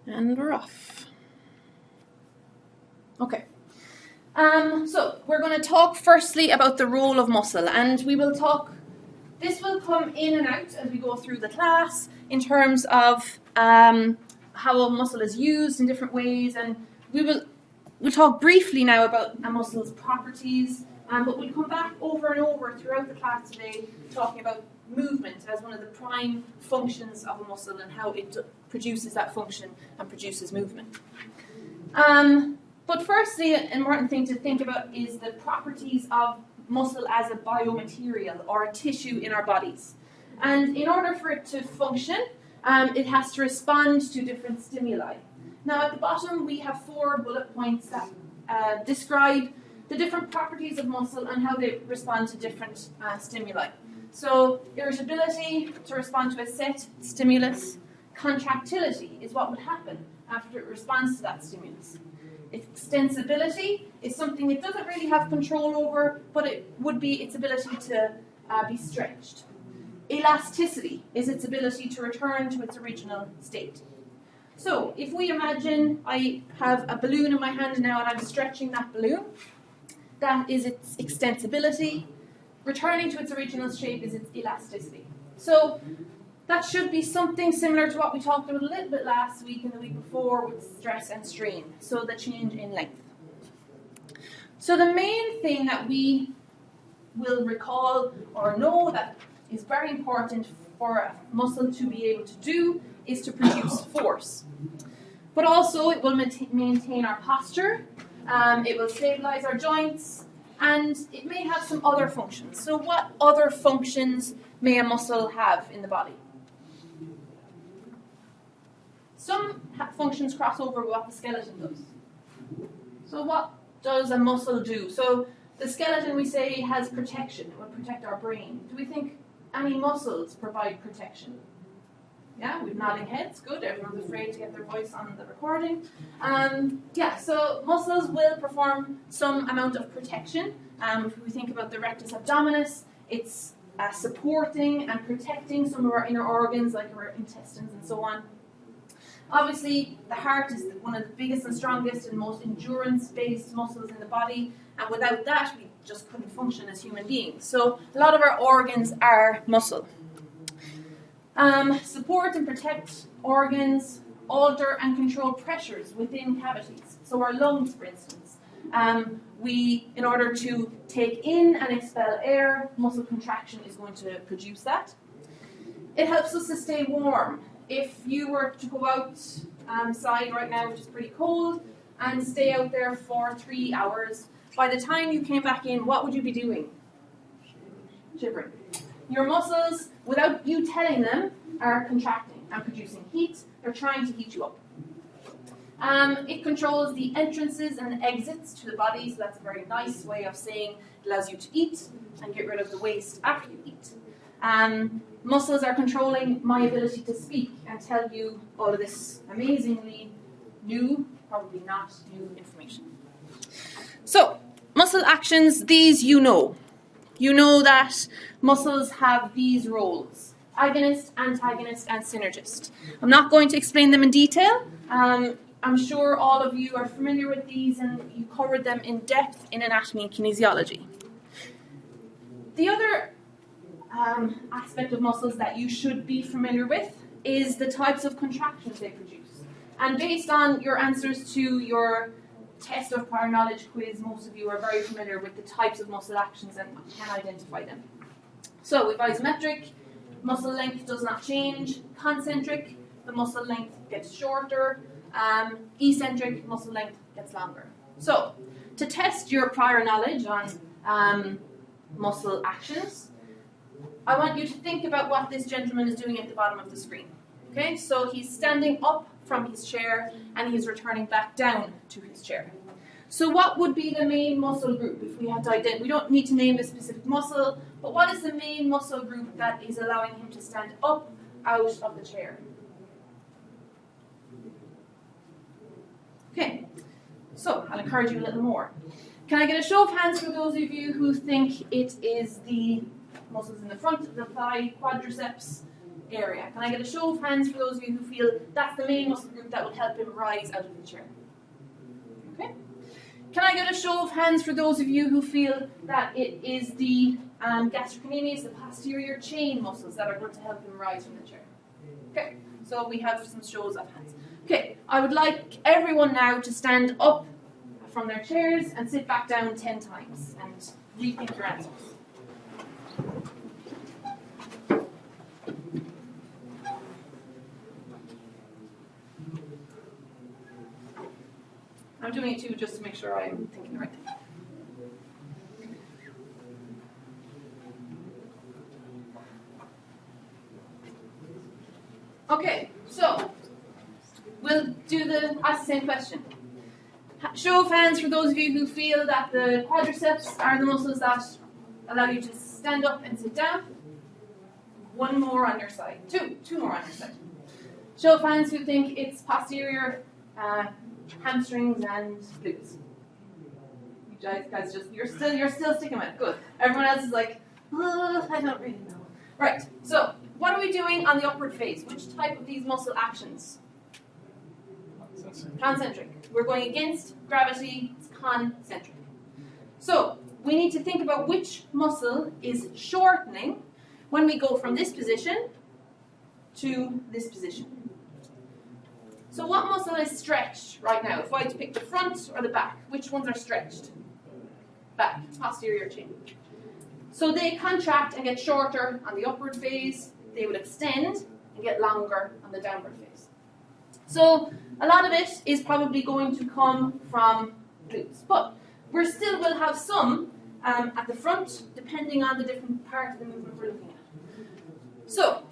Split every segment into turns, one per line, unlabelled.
And we're off. Okay. So we're going to talk firstly about the role of muscle, and we will talk, this will come in and out as we go through the class in terms of how a muscle is used in different ways, and we'll talk briefly now about a muscle's properties, but we'll come back over and over throughout the class today talking about movement as one of the prime functions of a muscle and how it produces that function and produces movement. But firstly, an important thing to think about is the properties of muscle as a biomaterial or a tissue in our bodies. And in order for it to function, it has to respond to different stimuli. Now at the bottom we have 4 bullet points that describe the different properties of muscle and how they respond to different stimuli. So irritability to respond to a set stimulus. Contractility is what would happen after it responds to that stimulus. Extensibility is something it doesn't really have control over, but it would be its ability to be stretched. Elasticity is its ability to return to its original state. So if we imagine I have a balloon in my hand now and I'm stretching that balloon, that is its extensibility. Returning to its original shape is its elasticity. So that should be something similar to what we talked about a little bit last week and the week before with stress and strain, so the change in length. So the main thing that we will recall or know that is very important for a muscle to be able to do is to produce force. But also it will maintain our posture, it will stabilize our joints, and it may have some other functions. So what other functions may a muscle have in the body? Some functions cross over with what the skeleton does. So what does a muscle do? So the skeleton, we say, has protection. It will protect our brain. Do we think any muscles provide protection? Yeah, we've nodding heads. Good. Everyone's afraid to get their voice on the recording. So muscles will perform some amount of protection. If we think about the rectus abdominis, it's supporting and protecting some of our inner organs like our intestines and so on. Obviously, the heart is one of the biggest and strongest and most endurance-based muscles in the body, and without that, we just couldn't function as human beings. So a lot of our organs are muscle. Support and protect organs, alter and control pressures within cavities. So our lungs, for instance, in order to take in and expel air, muscle contraction is going to produce that. It helps us to stay warm. If you were to go outside right now, which is pretty cold, and stay out there for 3 hours, by the time you came back in, what would you be doing? Shivering. Your muscles, without you telling them, are contracting and producing heat. They're trying to heat you up. It controls the entrances and exits to the body, so that's a very nice way of saying it allows you to eat and get rid of the waste after you eat. Muscles are controlling my ability to speak and tell you all of this amazingly new, probably not new information. So, muscle actions, these you know. You know that muscles have these roles: agonist, antagonist, and synergist. I'm not going to explain them in detail. I'm sure all of you are familiar with these and you covered them in depth in anatomy and kinesiology. The other aspect of muscles that you should be familiar with is the types of contractions they produce. And based on your answers to your test of prior knowledge quiz, most of you are very familiar with the types of muscle actions and can identify them. So with isometric, muscle length does not change. Concentric, the muscle length gets shorter. Eccentric, muscle length gets longer. So to test your prior knowledge on muscle actions, I want you to think about what this gentleman is doing at the bottom of the screen. Okay, so he's standing up from his chair and he's returning back down to his chair. So what would be the main muscle group if we had to identify? We don't need to name the specific muscle, but what is the main muscle group that is allowing him to stand up out of the chair? Okay, so I'll encourage you a little more. Can I get a show of hands for those of you who think it is the muscles in the front of the thigh, quadriceps, area? Can I get a show of hands for those of you who feel that's the main muscle group that will help him rise out of the chair? Okay. Can I get a show of hands for those of you who feel that it is the gastrocnemius, the posterior chain muscles that are going to help him rise from the chair? Okay, so we have some shows of hands. Okay, I would like everyone now to stand up from their chairs and sit back down 10 times and rethink your answers. I'm doing it too just to make sure I'm thinking the right thing. Okay, so we'll ask the same question. Show of hands for those of you who feel that the quadriceps are the muscles that allow you to stand up and sit down. One more on your side. Two more on your side. Show of hands who think it's posterior hamstrings and glutes. You guys you're still sticking with it. Good. Everyone else is like, oh, I don't really know. Right. So what are we doing on the upward phase? Which type of these muscle actions? Concentric. We're going against gravity. It's concentric. So we need to think about which muscle is shortening when we go from this position to this position. So what muscle is stretched right now? If I had to pick the front or the back, which ones are stretched? Back, posterior chain. So they contract and get shorter on the upward phase. They will extend and get longer on the downward phase. So a lot of it is probably going to come from glutes, but we still will have some at the front, depending on the different part of the movement we're looking at. So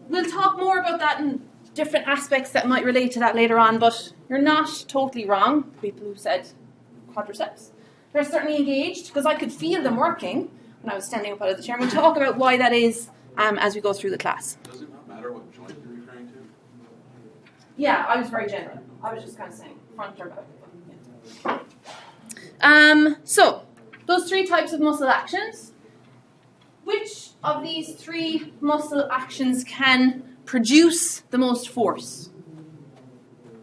we'll talk more about that in different aspects that might relate to that later on, but you're not totally wrong, people who said quadriceps. They're certainly engaged, because I could feel them working when I was standing up out of the chair. And we'll talk about why that is as we go through the class.
Does it not matter what joint you're referring to?
Yeah, I was very general. I was just kind of saying front or back. Yeah. So, those three types of muscle actions. Which of these three muscle actions can produce the most force?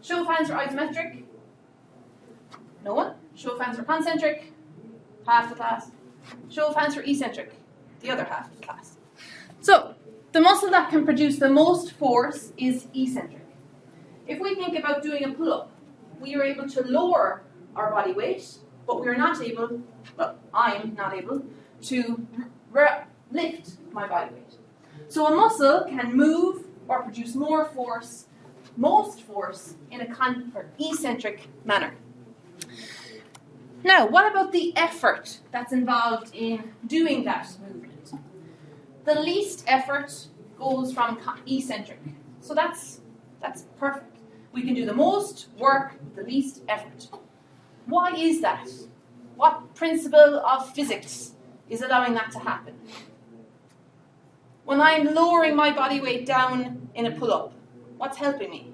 Show of hands for isometric. No one. Show of hands for concentric. Half the class. Show of hands for eccentric. The other half of the class. So, the muscle that can produce the most force is eccentric. If we think about doing a pull-up, we are able to lower our body weight, but we are not able, well, I'm not able, to lift my body weight. So a muscle can move or produce more force, most force, in a eccentric manner. Now, what about the effort that's involved in doing that movement? The least effort goes from eccentric. So that's perfect. We can do the most work with the least effort. Why is that? What principle of physics is allowing that to happen? When I'm lowering my body weight down in a pull-up, what's helping me?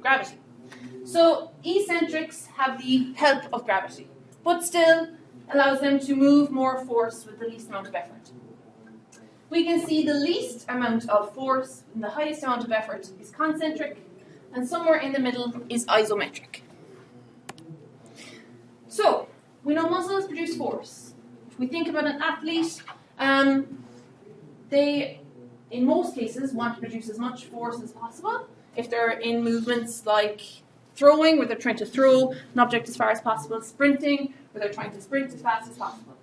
Gravity. So eccentrics have the help of gravity, but still allows them to move more force with the least amount of effort. We can see the least amount of force and the highest amount of effort is concentric, and somewhere in the middle is isometric. So, we know muscles produce force. If we think about an athlete, they, in most cases, want to produce as much force as possible. If they're in movements like throwing, where they're trying to throw an object as far as possible, sprinting, where they're trying to sprint as fast as possible.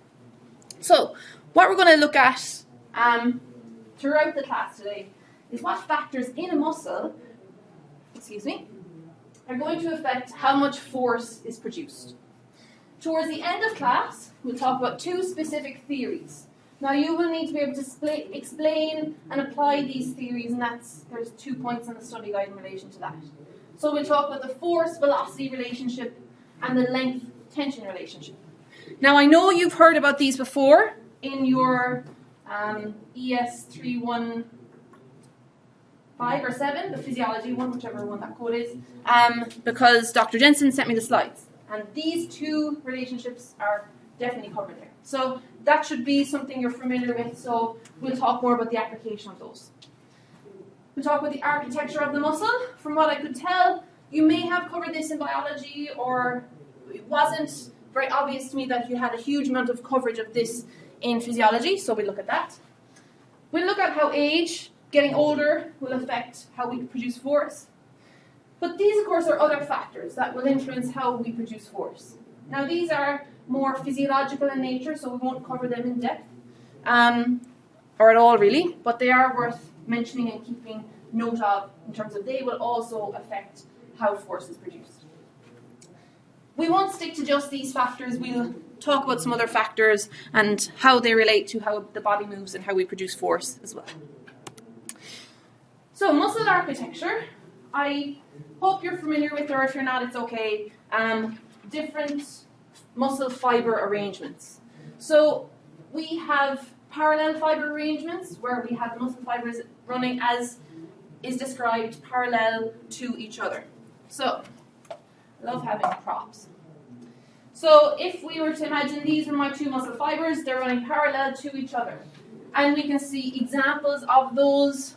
So, what we're going to look at throughout the class today is what factors in a muscle, are going to affect how much force is produced. Towards the end of class, we'll talk about two specific theories. Now, you will need to be able to explain and apply these theories, and there's 2 points on the study guide in relation to that. So we'll talk about the force-velocity relationship and the length-tension relationship. Now, I know you've heard about these before in your ES417 or 7, the physiology one, whichever one that code is, because Dr. Jensen sent me the slides. And these two relationships are definitely covered there. So that should be something you're familiar with, so we'll talk more about the application of those. We'll talk about the architecture of the muscle. From what I could tell, you may have covered this in biology, or it wasn't very obvious to me that you had a huge amount of coverage of this in physiology, so we'll look at that. We'll look at how age, getting older, will affect how we produce force. But these, of course, are other factors that will influence how we produce force. Now, these are more physiological in nature, so we won't cover them in depth, or at all, really, but they are worth mentioning and keeping note of in terms of they will also affect how force is produced. We won't stick to just these factors. We'll talk about some other factors and how they relate to how the body moves and how we produce force as well. So, muscle architecture. I hope you're familiar with, or if you're not, it's okay. Different muscle fiber arrangements. So, we have parallel fiber arrangements where we have the muscle fibers running as is described parallel to each other. So, I love having props. So if we were to imagine these are my two muscle fibers, they're running parallel to each other. And we can see examples of those.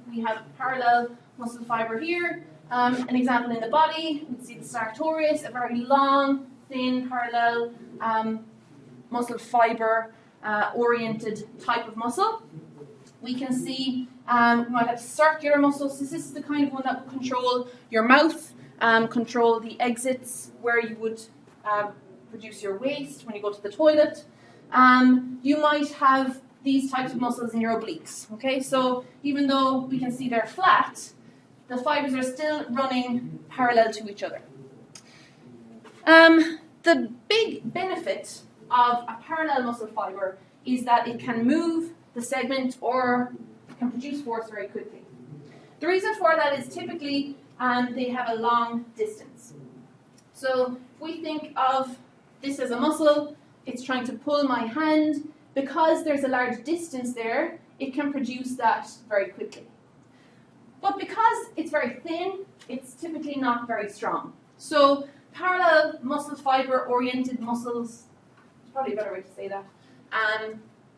We have parallel muscle fiber here. An example in the body, we can see the sartorius, a very long, thin, parallel muscle fiber oriented type of muscle. We can see we might have circular muscles. This is the kind of one that will control your mouth, control the exits where you would produce your waste when you go to the toilet. You might have these types of muscles in your obliques. Okay, so even though we can see they're flat, the fibers are still running parallel to each other. The big benefit of a parallel muscle fiber is that it can move the segment or can produce force very quickly. The reason for that is typically they have a long distance. So if we think of this as a muscle, it's trying to pull my hand. Because there's a large distance there, it can produce that very quickly. But because it's very thin, it's typically not very strong. So parallel muscle fiber oriented muscles, it's probably a better way to say that,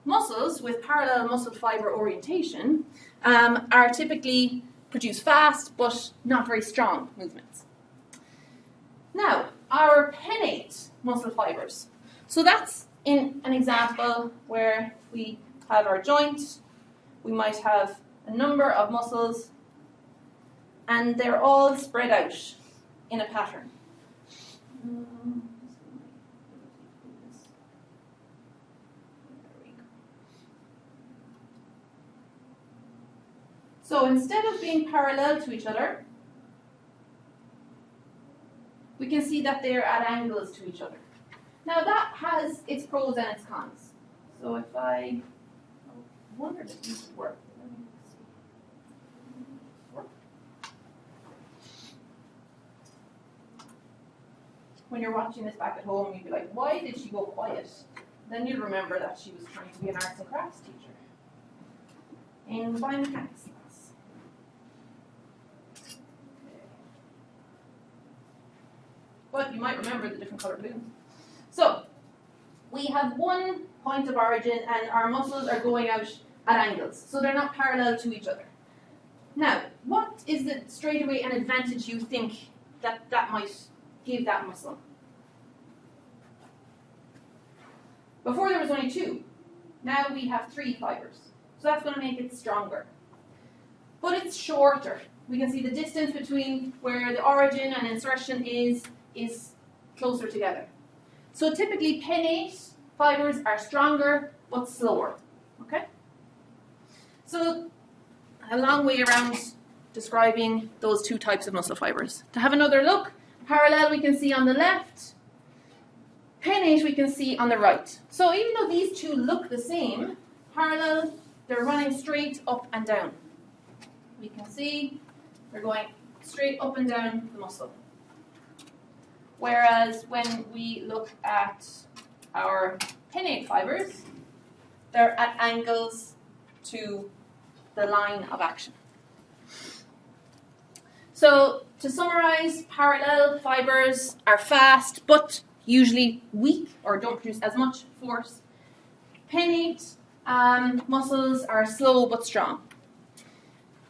muscles with parallel muscle fiber orientation are typically produce fast but not very strong movements. Now, our pennate muscle fibers. So that's in an example where we have our joint, we might have a number of muscles, and they're all spread out in a pattern. So instead of being parallel to each other, we can see that they're at angles to each other. Now that has its pros and its cons. So if I wonder if these work. When you're watching this back at home, you'd be like, why did she go quiet? Then you'll remember that she was trying to be an arts and crafts teacher in biomechanics class. But you might remember the different colour balloons. So, we have one point of origin and our muscles are going out at angles. So they're not parallel to each other. Now, what is the straightaway an advantage you think that might give that muscle? Before there was only two. Now we have 3 fibers. So that's going to make it stronger. But it's shorter. We can see the distance between where the origin and insertion is closer together. So typically pennate fibers are stronger but slower. Okay? So a long way around describing those 2 types of muscle fibers. To have another look, parallel we can see on the left, pennate we can see on the right. So even though these 2 look the same, parallel, they're running straight up and down. We can see they're going straight up and down the muscle. Whereas when we look at our pennate fibers, they're at angles to the line of action. So to summarize, parallel fibers are fast but usually weak or don't produce as much force. Pennate muscles are slow but strong.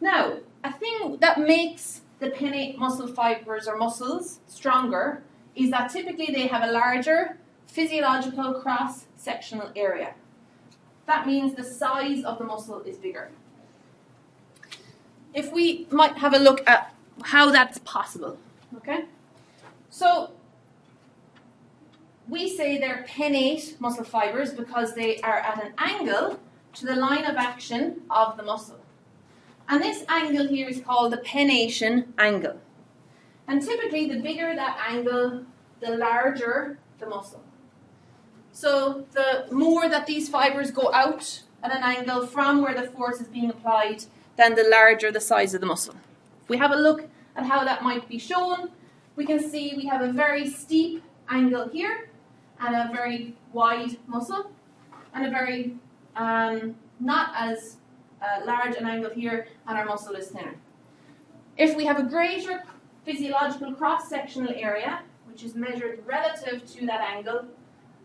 Now, a thing that makes the pinnate muscle fibers or muscles stronger is that typically they have a larger physiological cross-sectional area. That means the size of the muscle is bigger. If we might have a look at how that's possible, okay? So, we say they're pinnate muscle fibers because they are at an angle to the line of action of the muscle. And this angle here is called the pennation angle. And typically, the bigger that angle, the larger the muscle. So the more that these fibers go out at an angle from where the force is being applied, then the larger the size of the muscle. If we have a look at how that might be shown, we can see we have a very steep angle here, and a very wide muscle, and a very not as large an angle here, and our muscle is thinner. If we have a greater physiological cross-sectional area, which is measured relative to that angle,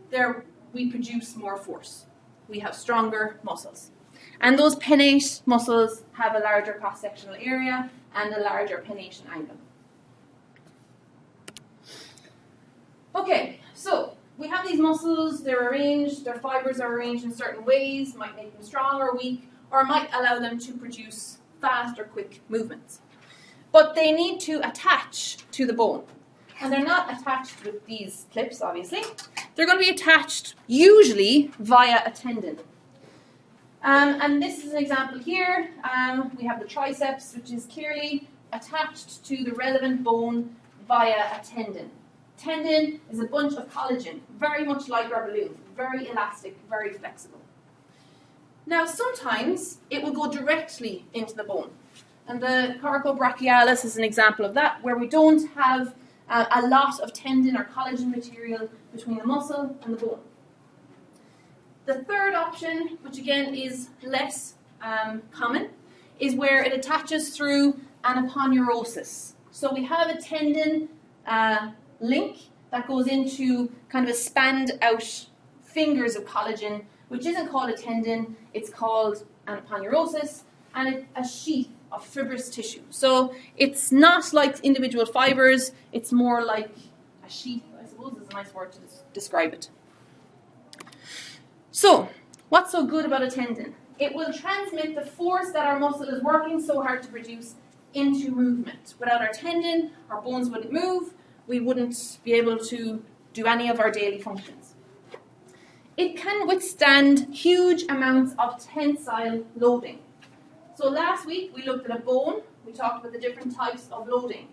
there we produce more force. We have stronger muscles. And those pinnate muscles have a larger cross-sectional area and a larger pennation angle. Okay, so we have these muscles, they're arranged, their fibers are arranged in certain ways, might make them strong or weak, or might allow them to produce fast or quick movements. But they need to attach to the bone. And they're not attached with these clips, obviously. They're going to be attached usually via a tendon. And this is an example here. We have the triceps, which is clearly attached to the relevant bone via a tendon. Tendon is a bunch of collagen, very much like our balloon, very elastic, very flexible. Now, sometimes it will go directly into the bone. And the coracobrachialis is an example of that, where we don't have a lot of tendon or collagen material between the muscle and the bone. The third option, which again is less common, is where it attaches through an aponeurosis. So we have a tendon link that goes into kind of a spanned out fingers of collagen, which isn't called a tendon, it's called an aponeurosis, and it's a sheath of fibrous tissue. So it's not like individual fibers, it's more like a sheath, I suppose is a nice word to describe it. So, what's so good about a tendon? It will transmit the force that our muscle is working so hard to produce into movement. Without our tendon, our bones wouldn't move, we wouldn't be able to do any of our daily functions. It can withstand huge amounts of tensile loading. So last week we looked at a bone, we talked about the different types of loading.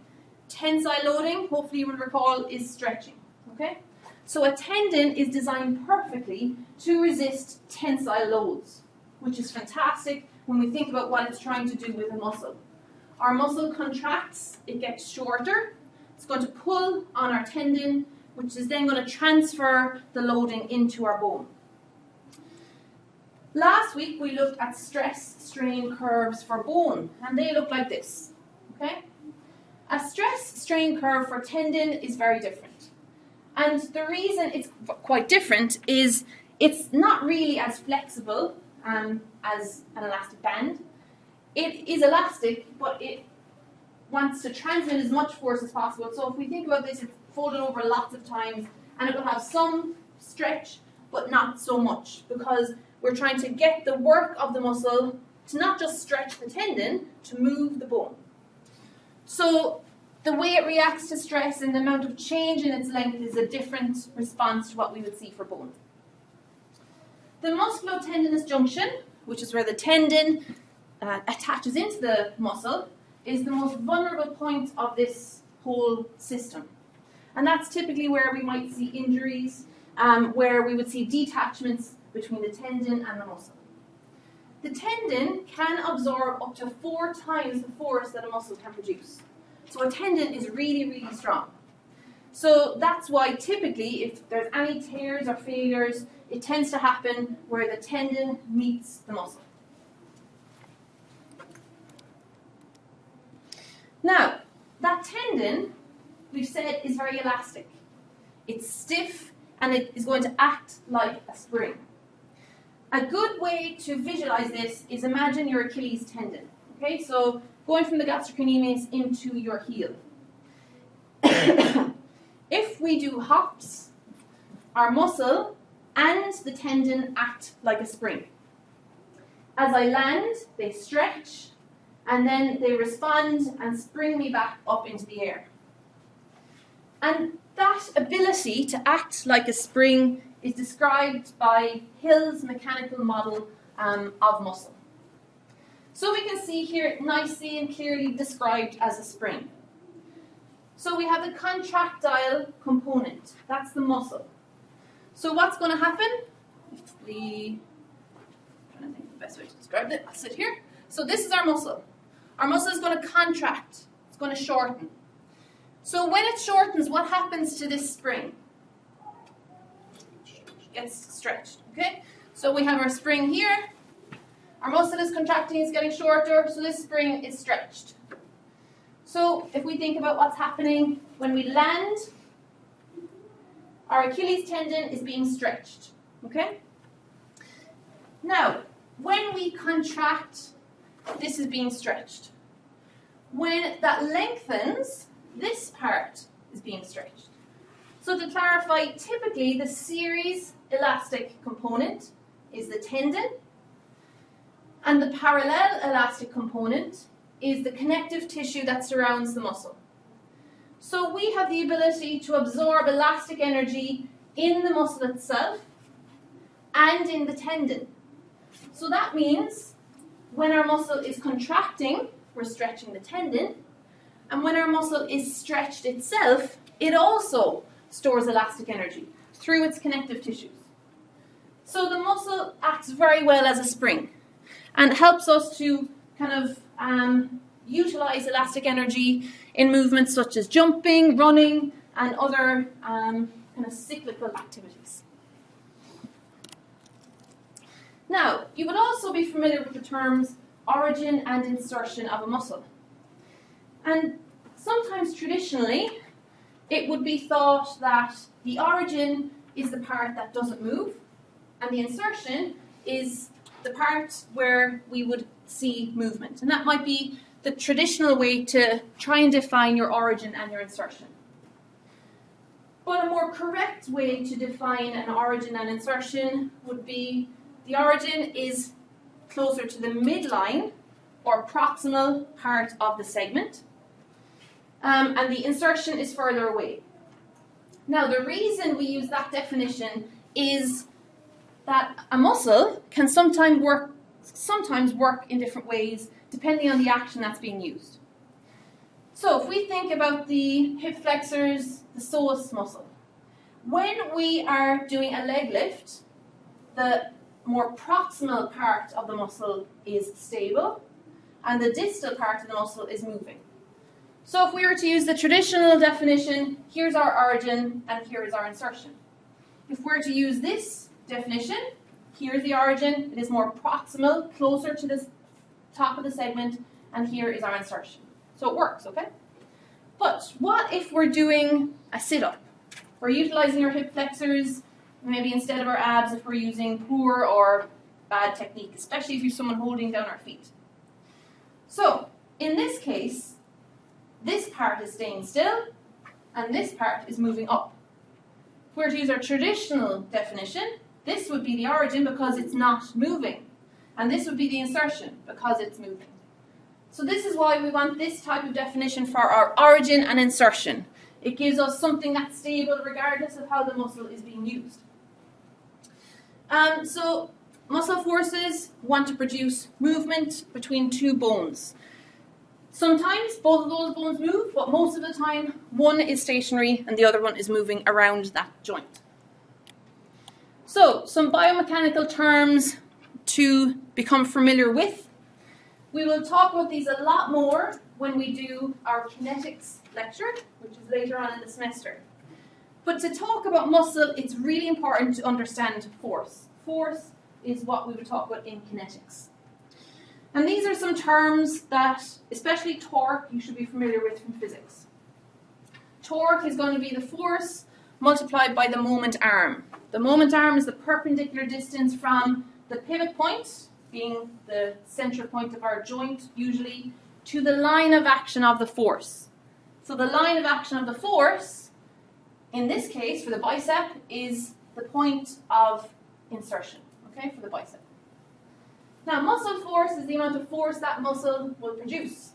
Tensile loading, hopefully you will recall, is stretching. Okay? So a tendon is designed perfectly to resist tensile loads, which is fantastic when we think about what it's trying to do with a muscle. Our muscle contracts, it gets shorter, it's going to pull on our tendon, which is then going to transfer the loading into our bone. Last week we looked at stress-strain curves for bone, and they look like this. Okay? A stress-strain curve for tendon is very different. And the reason it's quite different is it's not really as flexible as an elastic band. It is elastic, but it wants to transmit as much force as possible. So if we think about this, it's folded over lots of times, and it will have some stretch, but not so much, because we're trying to get the work of the muscle to not just stretch the tendon, to move the bone. So the way it reacts to stress and the amount of change in its length is a different response to what we would see for bone. The musculotendinous junction, which is where the tendon attaches into the muscle, is the most vulnerable point of this whole system. And that's typically where we might see injuries, where we would see detachments between the tendon and the muscle. The tendon can absorb up to 4 times the force that a muscle can produce. So a tendon is really, really strong. So that's why typically if there's any tears or failures, it tends to happen where the tendon meets the muscle. Now, that tendon, we've said, is very elastic. It's stiff and it is going to act like a spring. A good way to visualize this is imagine your Achilles tendon. Okay, so going from the gastrocnemius into your heel. If we do hops, our muscle and the tendon act like a spring. As I land, they stretch, and then they respond and spring me back up into the air. And that ability to act like a spring is described by Hill's mechanical model of muscle. So we can see here nicely and clearly described as a spring. So we have the contractile component, that's the muscle. So what's going to happen? I'm trying to think of the best way to describe it. I'll sit here. So this is our muscle. Our muscle is going to contract, it's going to shorten. So when it shortens, what happens to this spring? It gets stretched, okay? So we have our spring here. Our muscle is contracting, it's getting shorter, so this spring is stretched. So if we think about what's happening when we land, our Achilles tendon is being stretched, okay? Now, when we contract, this is being stretched. When that lengthens, this part is being stretched. So to clarify, typically the series elastic component is the tendon, and the parallel elastic component is the connective tissue that surrounds the muscle. So we have the ability to absorb elastic energy in the muscle itself and in the tendon. So that means when our muscle is contracting, we're stretching the tendon, and when our muscle is stretched itself, it also stores elastic energy through its connective tissues. So the muscle acts very well as a spring and helps us to kind of utilize elastic energy in movements such as jumping, running, and other kind of cyclical activities. Now, you would also be familiar with the terms origin and insertion of a muscle. And sometimes traditionally, it would be thought that the origin is the part that doesn't move, and the insertion is the part where we would see movement. And that might be the traditional way to try and define your origin and your insertion. But a more correct way to define an origin and insertion would be the origin is closer to the midline or proximal part of the segment, and the insertion is further away. Now, the reason we use that definition is that a muscle can sometimes work in different ways depending on the action that's being used. So if we think about the hip flexors, the psoas muscle, when we are doing a leg lift, the more proximal part of the muscle is stable and the distal part of the muscle is moving. So if we were to use the traditional definition, here's our origin and here is our insertion. If we're to use this definition, here's the origin, it is more proximal, closer to the top of the segment, and here is our insertion. So it works, okay? But what if we're doing a sit-up? We're utilizing our hip flexors, maybe instead of our abs if we're using poor or bad technique, especially if you're someone holding down our feet. So, in this case, this part is staying still, and this part is moving up. If we were to use our traditional definition, this would be the origin because it's not moving, and this would be the insertion because it's moving. So this is why we want this type of definition for our origin and insertion. It gives us something that's stable regardless of how the muscle is being used. So muscle forces want to produce movement between two bones. Sometimes both of those bones move, but most of the time one is stationary and the other one is moving around that joint. So some biomechanical terms to become familiar with. We will talk about these a lot more when we do our kinetics lecture, which is later on in the semester. But to talk about muscle, it's really important to understand force. Force is what we would talk about in kinetics. And these are some terms that, especially torque, you should be familiar with from physics. Torque is going to be the force multiplied by the moment arm. The moment arm is the perpendicular distance from the pivot point, being the central point of our joint usually, to the line of action of the force. So the line of action of the force, in this case for the bicep, is the point of insertion, okay, for the bicep. Now muscle force is the amount of force that muscle will produce.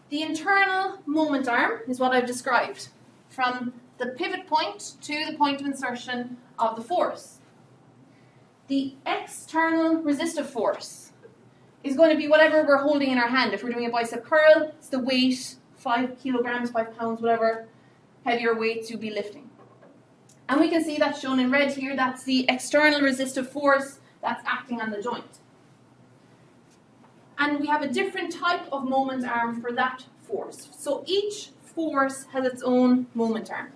The internal moment arm is what I've described, from the pivot point to the point of insertion of the force. The external resistive force is going to be whatever we're holding in our hand. If we're doing a bicep curl, it's the weight, 5 kilograms, 5 pounds, whatever heavier weights you'll be lifting. And we can see that's shown in red here. That's the external resistive force that's acting on the joint. And we have a different type of moment arm for that force. So each force has its own moment arm.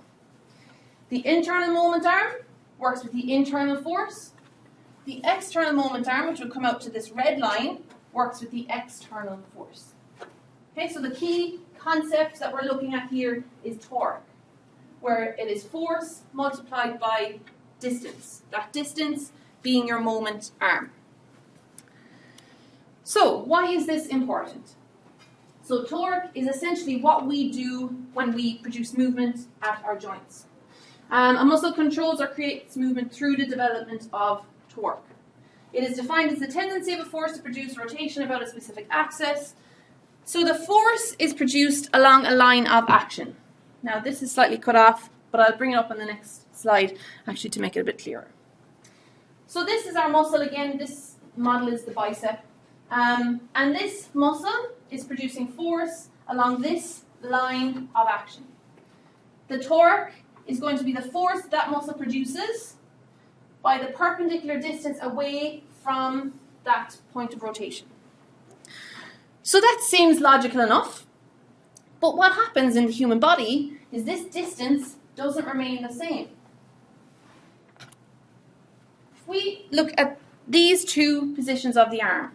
The internal moment arm works with the internal force. The external moment arm, which will come out to this red line, works with the external force. Okay, so the key concept that we're looking at here is torque, where it is force multiplied by distance. That distance being your moment arm. So, why is this important? So, torque is essentially what we do when we produce movement at our joints. A muscle controls or creates movement through the development of torque. It is defined as the tendency of a force to produce rotation about a specific axis. So, the force is produced along a line of action. Now, this is slightly cut off, but I'll bring it up on the next slide, actually, to make it a bit clearer. So, this is our muscle again. This model is the bicep. And this muscle is producing force along this line of action. The torque is going to be the force that muscle produces by the perpendicular distance away from that point of rotation. So that seems logical enough, but what happens in the human body is this distance doesn't remain the same. If we look at these two positions of the arm,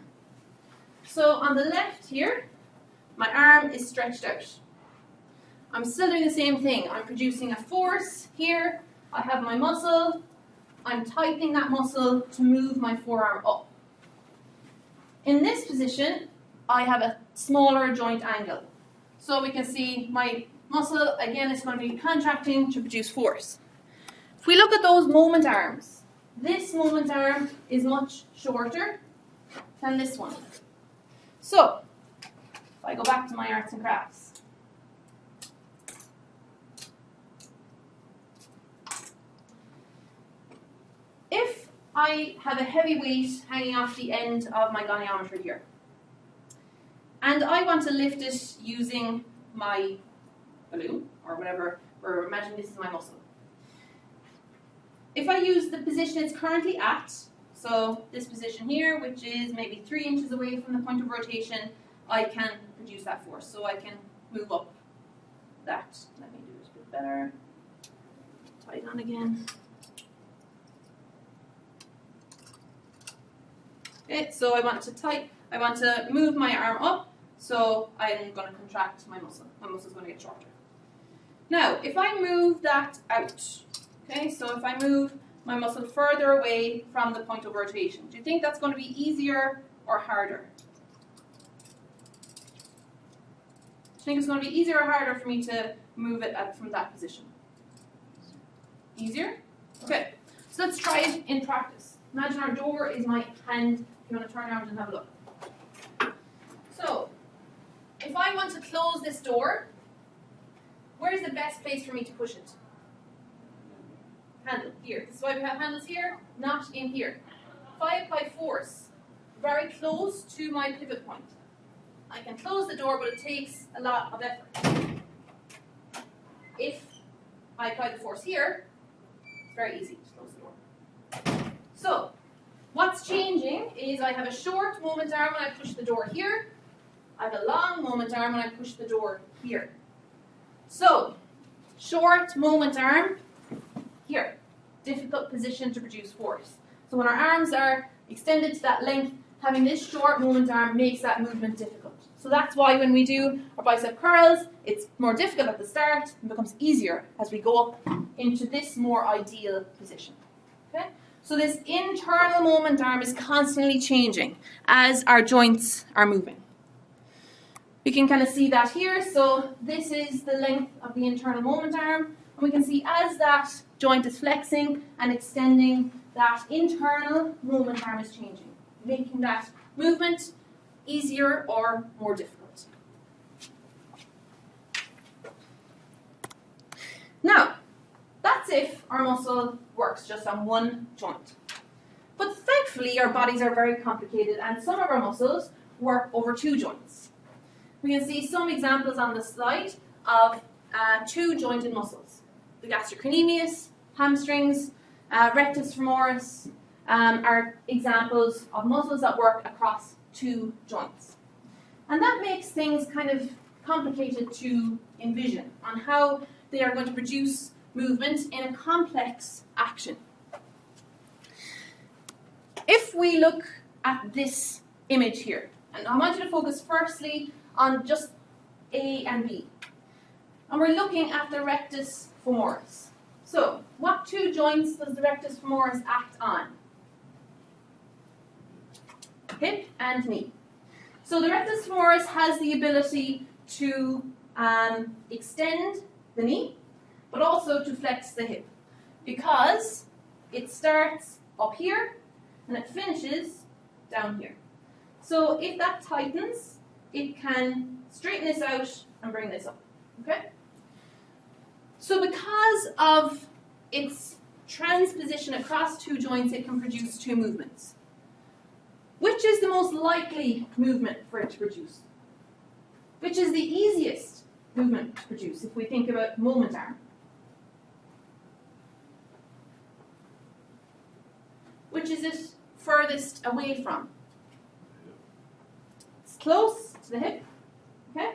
so on the left here, my arm is stretched out. I'm still doing the same thing. I'm producing a force here. I have my muscle. I'm tightening that muscle to move my forearm up. In this position, I have a smaller joint angle. So we can see my muscle, again, is going to be contracting to produce force. If we look at those moment arms, this moment arm is much shorter than this one. So, if I go back to my arts and crafts, if I have a heavy weight hanging off the end of my goniometer here, and I want to lift it using my balloon, or whatever, or imagine this is my muscle. If I use the position it's currently at, so this position here, which is maybe 3 inches away from the point of rotation, I can produce that force. So I can move up that. Let me do this a bit better. Tie it on again. Okay, so I want to move my arm up, so I'm going to contract my muscle. My muscle is going to get shorter. Now, if I move that out, okay, so if I move my muscle further away from the point of rotation, do you think that's going to be easier or harder? Do you think it's going to be easier or harder for me to move it from that position? Easier? Okay, so let's try it in practice. Imagine our door is my hand. If you want to turn around and have a look. So, if I want to close this door, where is the best place for me to push it? Handle, here. This is why we have handles here, not in here. If I apply force very close to my pivot point, I can close the door, but it takes a lot of effort. If I apply the force here, it's very easy to close the door. So, what's changing is I have a short moment arm when I push the door here. I have a long moment arm when I push the door here. So, short moment arm, here. Difficult position to produce force. So when our arms are extended to that length, having this short moment arm makes that movement difficult. So that's why when we do our bicep curls, it's more difficult at the start and becomes easier as we go up into this more ideal position. Okay? So this internal moment arm is constantly changing as our joints are moving. You can kind of see that here. So this is the length of the internal moment arm. And we can see as that joint is flexing and extending, that internal moment arm is changing, making that movement easier or more difficult. Now, that's if our muscle works just on one joint. But thankfully, our bodies are very complicated, and some of our muscles work over two joints. We can see some examples on the slide of two jointed muscles. The gastrocnemius, hamstrings, rectus femoris are examples of muscles that work across two joints. And that makes things kind of complicated to envision on how they are going to produce movement in a complex action. If we look at this image here, and I want you to focus firstly on just A and B. And we're looking at the rectus femoris. So, what two joints does the rectus femoris act on? Hip and knee. So the rectus femoris has the ability to extend the knee, but also to flex the hip, because it starts up here and it finishes down here. So if that tightens, it can straighten this out and bring this up. Okay? So because of its transposition across two joints, it can produce two movements. Which is the most likely movement for it to produce? Which is the easiest movement to produce if we think about moment arm? Which is it furthest away from? It's close to the hip. Okay?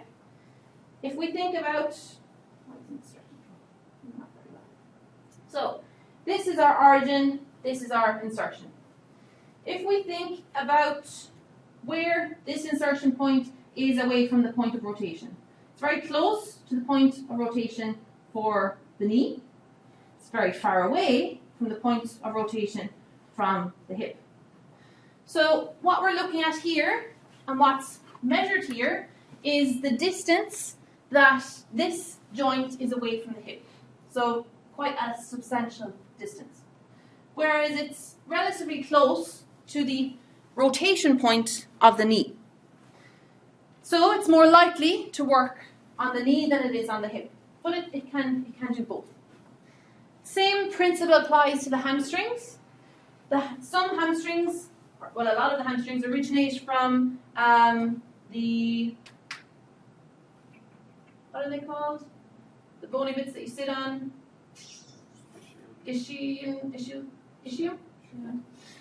If we think about, so this is our origin, this is our insertion. If we think about where this insertion point is away from the point of rotation, it's very close to the point of rotation for the knee. It's very far away from the point of rotation from the hip. So what we're looking at here, and what's measured here, is the distance that this joint is away from the hip. So quite a substantial distance. Whereas it's relatively close to the rotation point of the knee. So it's more likely to work on the knee than it is on the hip. But it can do both. Same principle applies to the hamstrings. Some hamstrings, well, a lot of the hamstrings originate from the, what are they called? The bony bits that you sit on. Ischium? Yeah.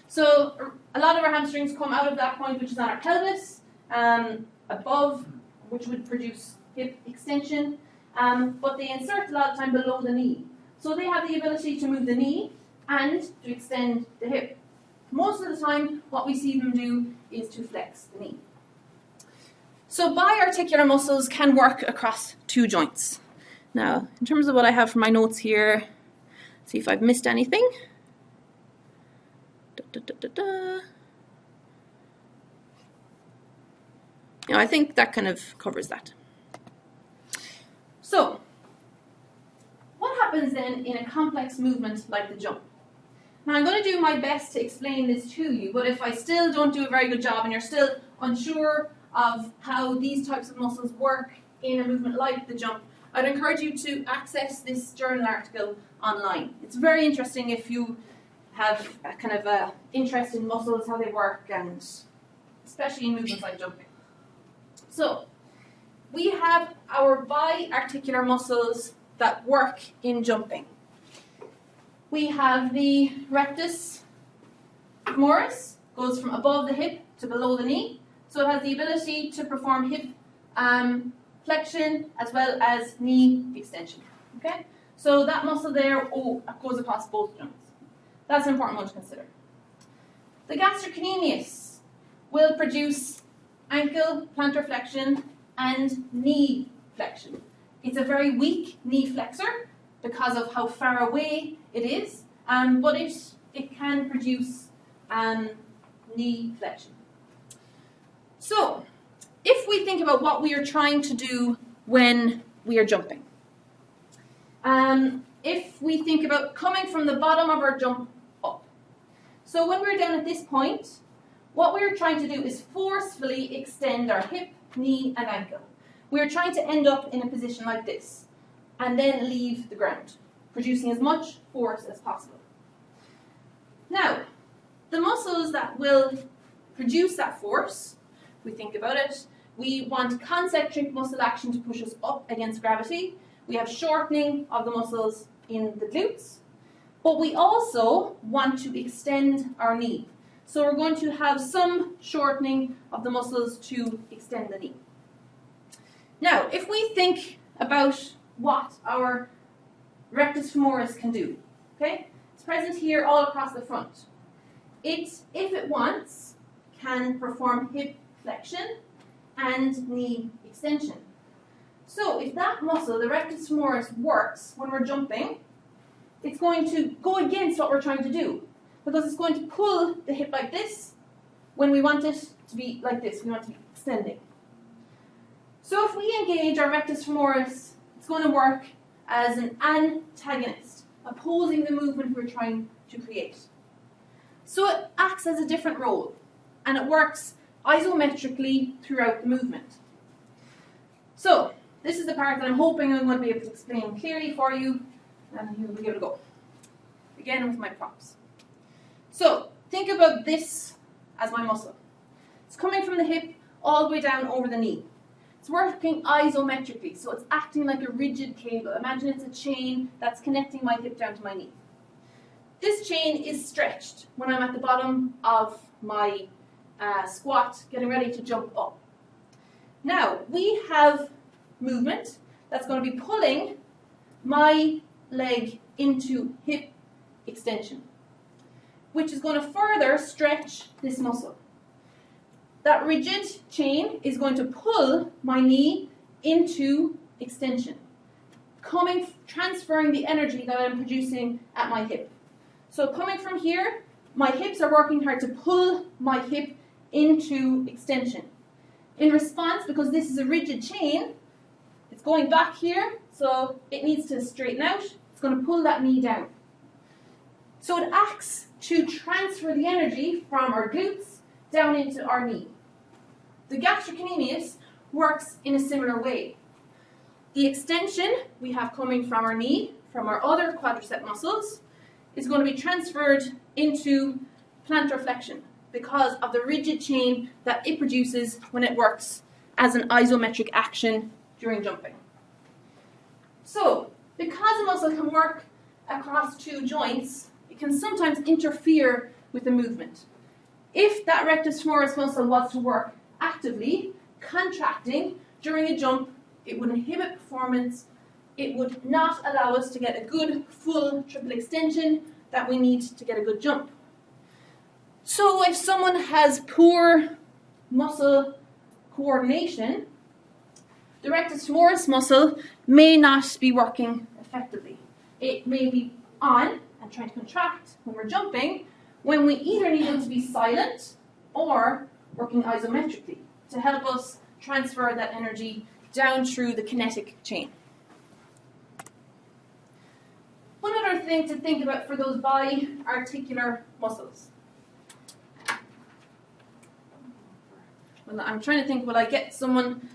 So a lot of our hamstrings come out of that point, which is on our pelvis, above, which would produce hip extension, but they insert a lot of time below the knee. So they have the ability to move the knee and to extend the hip. Most of the time, what we see them do is to flex the knee. So biarticular muscles can work across two joints. Now, in terms of what I have for my notes here, see if I've missed anything. I think that kind of covers that. So, what happens then in a complex movement like the jump? Now, I'm going to do my best to explain this to you, but if I still don't do a very good job and you're still unsure of how these types of muscles work in a movement like the jump, I'd encourage you to access this journal article online. It's very interesting if you have a kind of a interest in muscles, how they work, and especially in movements like jumping. So, we have our biarticular muscles that work in jumping. We have the rectus femoris, goes from above the hip to below the knee, so it has the ability to perform hip flexion as well as knee extension. Okay, so that muscle there goes across both joints. That's an important one to consider. The gastrocnemius will produce ankle plantar flexion and knee flexion. It's a very weak knee flexor because of how far away it is, but it it can produce knee flexion. So, if we think about what we are trying to do when we are jumping, if we think about coming from the bottom of our jump up. So when we're down at this point, what we're trying to do is forcefully extend our hip, knee, and ankle. We're trying to end up in a position like this, and then leave the ground, producing as much force as possible. Now, the muscles that will produce that force, if we think about it, we want concentric muscle action to push us up against gravity. We have shortening of the muscles in the glutes, but we also want to extend our knee. So we're going to have some shortening of the muscles to extend the knee. Now, if we think about what our rectus femoris can do, okay? It's present here all across the front. It, if it wants, can perform hip flexion and knee extension. So if that muscle, the rectus femoris, works when we're jumping, it's going to go against what we're trying to do, because it's going to pull the hip like this when we want it to be like this. We want it to be extending. So if we engage our rectus femoris, it's going to work as an antagonist, opposing the movement we're trying to create. So it acts as a different role, and it works isometrically throughout the movement. So this is the part that I'm hoping I'm going to be able to explain clearly for you, and here we go. Again with my props. So think about this as my muscle. It's coming from the hip all the way down over the knee. It's working isometrically, so it's acting like a rigid cable. Imagine it's a chain that's connecting my hip down to my knee. This chain is stretched when I'm at the bottom of my squat, getting ready to jump up. Now, we have movement that's going to be pulling my leg into hip extension, which is going to further stretch this muscle. That rigid chain is going to pull my knee into extension, transferring the energy that I'm producing at my hip. So coming from here, my hips are working hard to pull my hip into extension. In response, because this is a rigid chain, it's going back here, so it needs to straighten out. It's going to pull that knee down. So it acts to transfer the energy from our glutes down into our knee. The gastrocnemius works in a similar way. The extension we have coming from our knee, from our other quadricep muscles, is going to be transferred into plantar flexion because of the rigid chain that it produces when it works as an isometric action during jumping. So, because a muscle can work across two joints, it can sometimes interfere with the movement. If that rectus femoris muscle was to work actively, contracting during a jump, it would inhibit performance. It would not allow us to get a good full triple extension that we need to get a good jump. So if someone has poor muscle coordination, the rectus femoris muscle may not be working effectively. It may be on and trying to contract when we're jumping, when we either need them to be silent or working isometrically to help us transfer that energy down through the kinetic chain. One other thing to think about for those bi-articular muscles. Well, I'm trying to think, will I get someone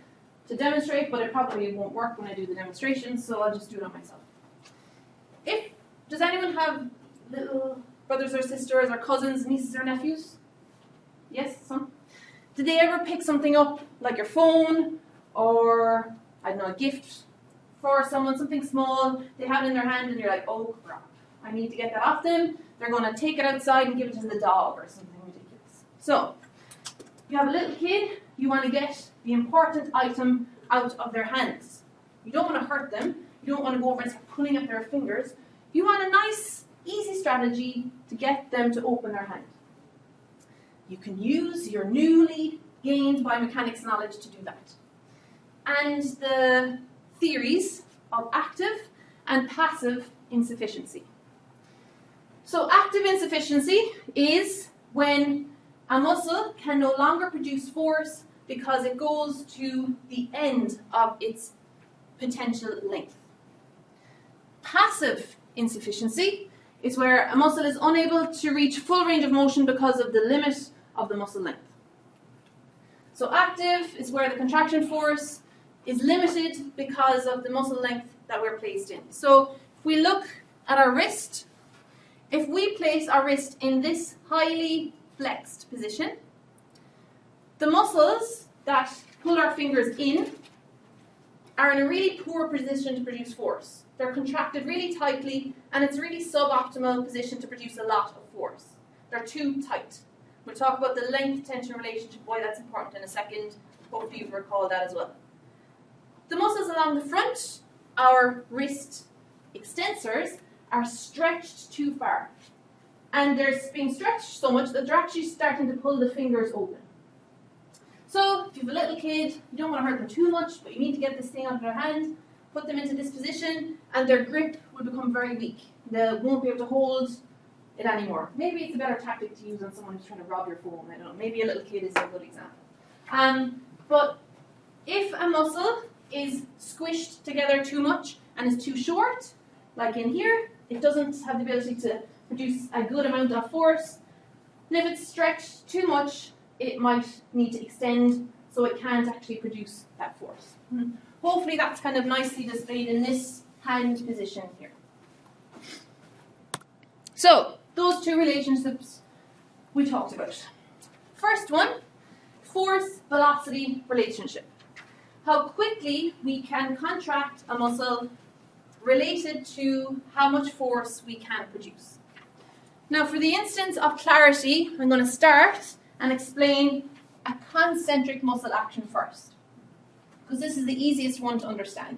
to demonstrate, but it probably won't work when I do the demonstration, so I'll just do it on myself. Does anyone have little brothers or sisters or cousins, nieces or nephews? Yes, some? Did they ever pick something up, like your phone, or, I don't know, a gift for someone, something small, they have it in their hand and you're like, oh crap, I need to get that off them. They're going to take it outside and give it to the dog or something ridiculous. So, you have a little kid, you want to get the important item out of their hands. You don't want to hurt them, you don't want to go over and start pulling up their fingers. You want a nice, easy strategy to get them to open their hand. You can use your newly gained biomechanics knowledge to do that. And the theories of active and passive insufficiency. So active insufficiency is when a muscle can no longer produce force because it goes to the end of its potential length. Passive insufficiency is where a muscle is unable to reach full range of motion because of the limit of the muscle length. So active is where the contraction force is limited because of the muscle length that we're placed in. So if we look at our wrist, if we place our wrist in this highly flexed position, the muscles that pull our fingers in are in a really poor position to produce force. They're contracted really tightly, and it's a really suboptimal position to produce a lot of force. They're too tight. We'll talk about the length-tension relationship, why that's important in a second. Hopefully you've recalled that as well. The muscles along the front, our wrist extensors, are stretched too far. And they're being stretched so much that they're actually starting to pull the fingers open. So if you have a little kid, you don't want to hurt them too much, but you need to get this thing out of their hand, put them into this position, and their grip will become very weak. They won't be able to hold it anymore. Maybe it's a better tactic to use on someone who's trying to rob your phone. I don't know. Maybe a little kid is a good example. But if a muscle is squished together too much and is too short, like in here, it doesn't have the ability to produce a good amount of force. And if it's stretched too much, it might need to extend, so it can't actually produce that force. Hopefully that's kind of nicely displayed in this hand position here. So, those two relationships we talked about. First one, force-velocity relationship. How quickly we can contract a muscle related to how much force we can produce. Now, for the instance of clarity, I'm going to start and explain a concentric muscle action first, because this is the easiest one to understand.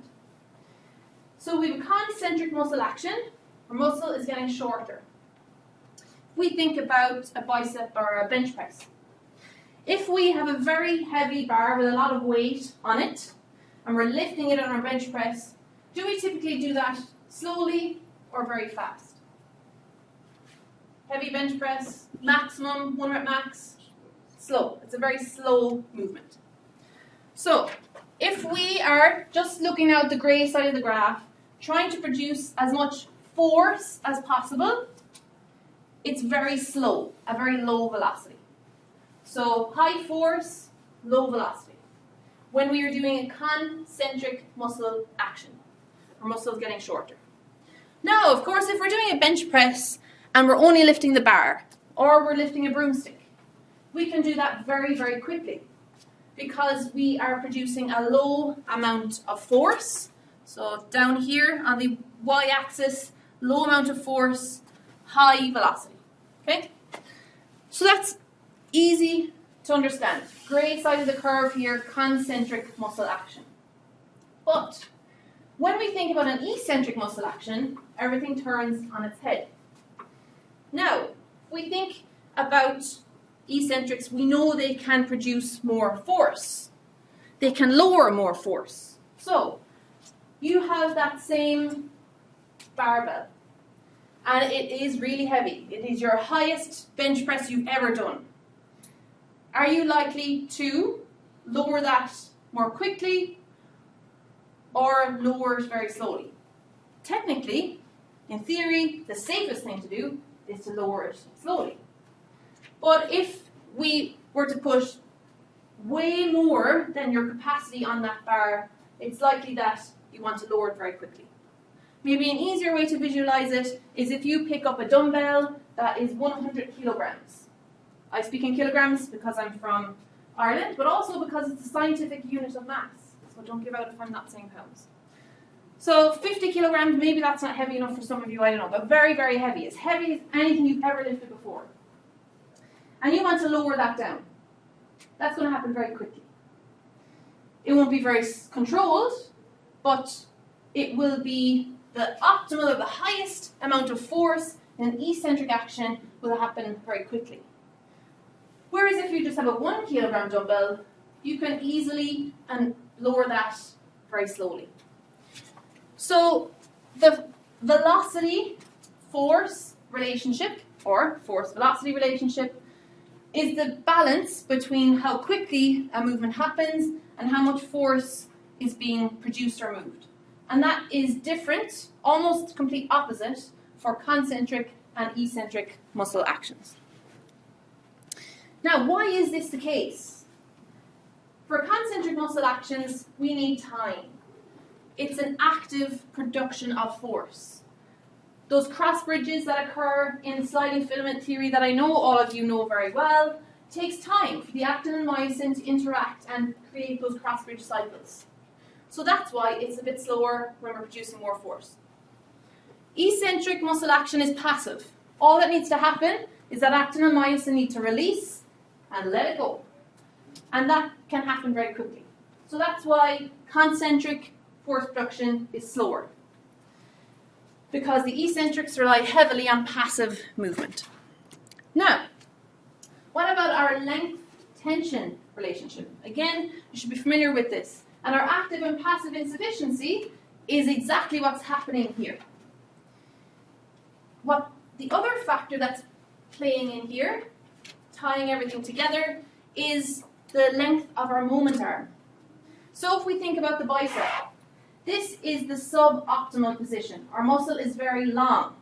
So we have a concentric muscle action. Our muscle is getting shorter. We think about a bicep or a bench press. If we have a very heavy bar with a lot of weight on it, and we're lifting it on our bench press, do we typically do that slowly or very fast? Heavy bench press, maximum, 1 rep max, slow. It's a very slow movement. So, if we are just looking out the grey side of the graph, trying to produce as much force as possible, it's very slow, a very low velocity. So, high force, low velocity. When we are doing a concentric muscle action, our muscle is getting shorter. Now, of course, if we're doing a bench press and we're only lifting the bar, or we're lifting a broomstick, we can do that very, very quickly because we are producing a low amount of force. So down here on the y-axis, low amount of force, high velocity. Okay? So that's easy to understand. Grey side of the curve here, concentric muscle action. But when we think about an eccentric muscle action, everything turns on its head. Now, if we think about eccentrics, we know they can produce more force. They can lower more force. So, you have that same barbell, and it is really heavy. It is your highest bench press you've ever done. Are you likely to lower that more quickly or lower it very slowly? Technically, in theory, the safest thing to do is to lower it slowly. But if we were to put way more than your capacity on that bar, it's likely that you want to lower it very quickly. Maybe an easier way to visualize it is if you pick up a dumbbell that is 100 kilograms. I speak in kilograms because I'm from Ireland, but also because it's a scientific unit of mass. So don't give out if I'm not saying pounds. So 50 kilograms, maybe that's not heavy enough for some of you, I don't know, but very, very heavy. As heavy as anything you've ever lifted before. And you want to lower that down. That's going to happen very quickly. It won't be very controlled, but it will be the optimal or the highest amount of force in an eccentric action will happen very quickly. Whereas if you just have a 1 kilogram dumbbell, you can easily lower that very slowly. So the velocity, force, relationship, or force-velocity relationship, is the balance between how quickly a movement happens and how much force is being produced or moved. And that is different, almost complete opposite, for concentric and eccentric muscle actions. Now, why is this the case? For concentric muscle actions, we need time. It's an active production of force. Those cross bridges that occur in sliding filament theory that I know all of you know very well, takes time for the actin and myosin to interact and create those cross bridge cycles. So that's why it's a bit slower when we're producing more force. Eccentric muscle action is passive. All that needs to happen is that actin and myosin need to release and let it go. And that can happen very quickly. So that's why concentric force production is slower, because the eccentrics rely heavily on passive movement. Now, what about our length-tension relationship? Again, you should be familiar with this. And our active and passive insufficiency is exactly what's happening here. What the other factor that's playing in here, tying everything together, is the length of our moment arm. So if we think about the bicep, this is the suboptimal position. Our muscle is very long.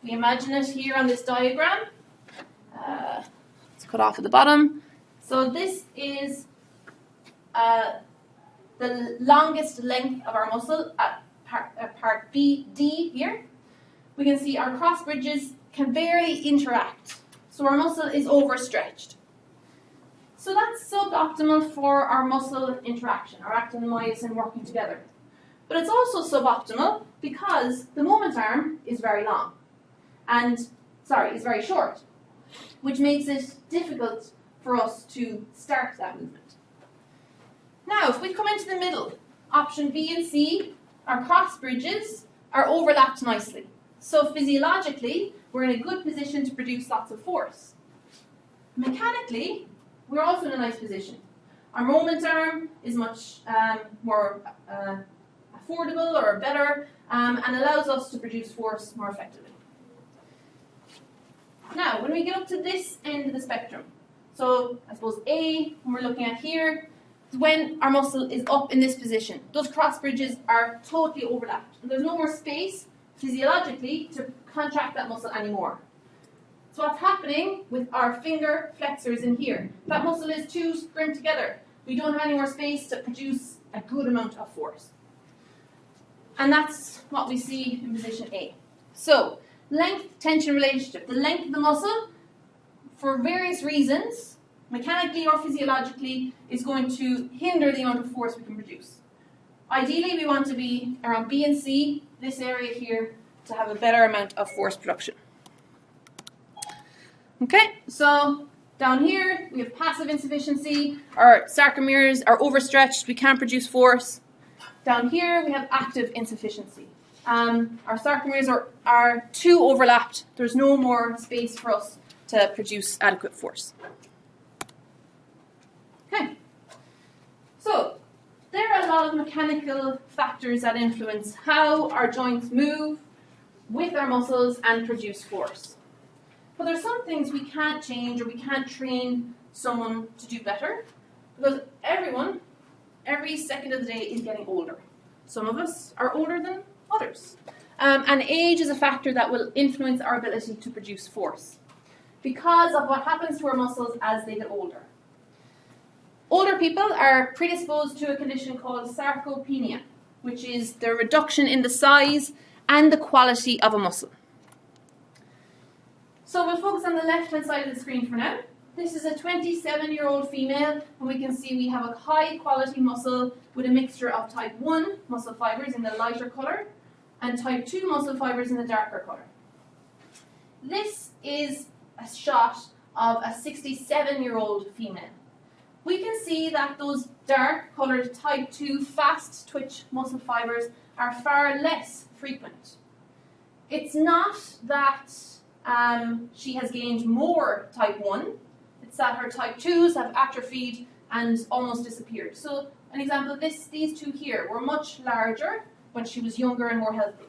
We imagine it here on this diagram. Let's cut off at the bottom. So this is the longest length of our muscle at part BD here. We can see our cross bridges can barely interact. So our muscle is overstretched. So that's suboptimal for our muscle interaction, our actin and myosin working together. But it's also suboptimal because the moment arm is very long. Is very short, which makes it difficult for us to start that movement. Now, if we come into the middle, option B and C, our cross bridges are overlapped nicely. So physiologically, we're in a good position to produce lots of force. Mechanically, we're also in a nice position. Our moment arm is much more affordable or better and allows us to produce force more effectively. Now, when we get up to this end of the spectrum, so I suppose A, when we're looking at here, is when our muscle is up in this position. Those cross bridges are totally overlapped. And there's no more space physiologically to contract that muscle anymore. So what's happening with our finger flexors in here? That muscle is too scrimped together. We don't have any more space to produce a good amount of force. And that's what we see in position A. So, length-tension relationship. The length of the muscle, for various reasons, mechanically or physiologically, is going to hinder the amount of force we can produce. Ideally, we want to be around B and C, this area here, to have a better amount of force production. Okay, so down here, we have passive insufficiency. Our sarcomeres are overstretched. We can't produce force. Down here, we have active insufficiency. Our sarcomeres are too overlapped. There's no more space for us to produce adequate force. Okay, so there are a lot of mechanical factors that influence how our joints move with our muscles and produce force. But there's some things we can't change or we can't train someone to do better, because everyone, every second of the day, is getting older. Some of us are older than others. And age is a factor that will influence our ability to produce force because of what happens to our muscles as they get older. Older people are predisposed to a condition called sarcopenia, which is the reduction in the size and the quality of a muscle. So we'll focus on the left-hand side of the screen for now. This is a 27-year-old female, and we can see we have a high-quality muscle with a mixture of type 1 muscle fibers in the lighter colour and type 2 muscle fibers in the darker colour. This is a shot of a 67-year-old female. We can see that those dark-coloured type 2 fast-twitch muscle fibers are far less frequent. It's not that she has gained more type 1. It's that her type 2s have atrophied and almost disappeared. So an example of this, these two here were much larger when she was younger and more healthy.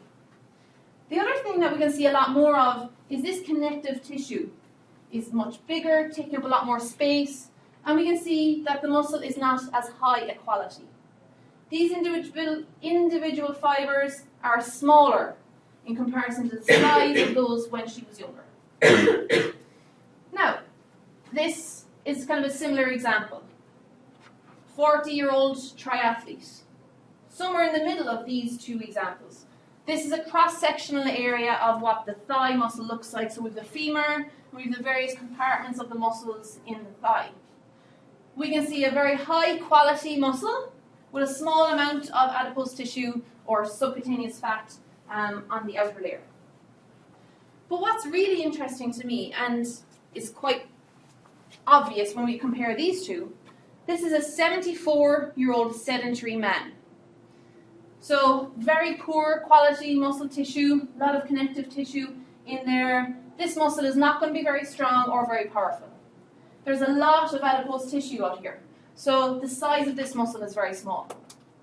The other thing that we can see a lot more of is this connective tissue is much bigger, taking up a lot more space, and we can see that the muscle is not as high a quality. These individual fibers are smaller in comparison to the size of those when she was younger. Now, this is kind of a similar example. 40-year-old triathlete. Somewhere in the middle of these two examples. This is a cross-sectional area of what the thigh muscle looks like. So we have the femur, and we have the various compartments of the muscles in the thigh. We can see a very high-quality muscle with a small amount of adipose tissue or subcutaneous fat on the outer layer. But what's really interesting to me, and is quite obvious when we compare these two, this is a 74-year-old sedentary man. So very poor quality muscle tissue, a lot of connective tissue in there. This muscle is not going to be very strong or very powerful. There's a lot of adipose tissue out here. So the size of this muscle is very small.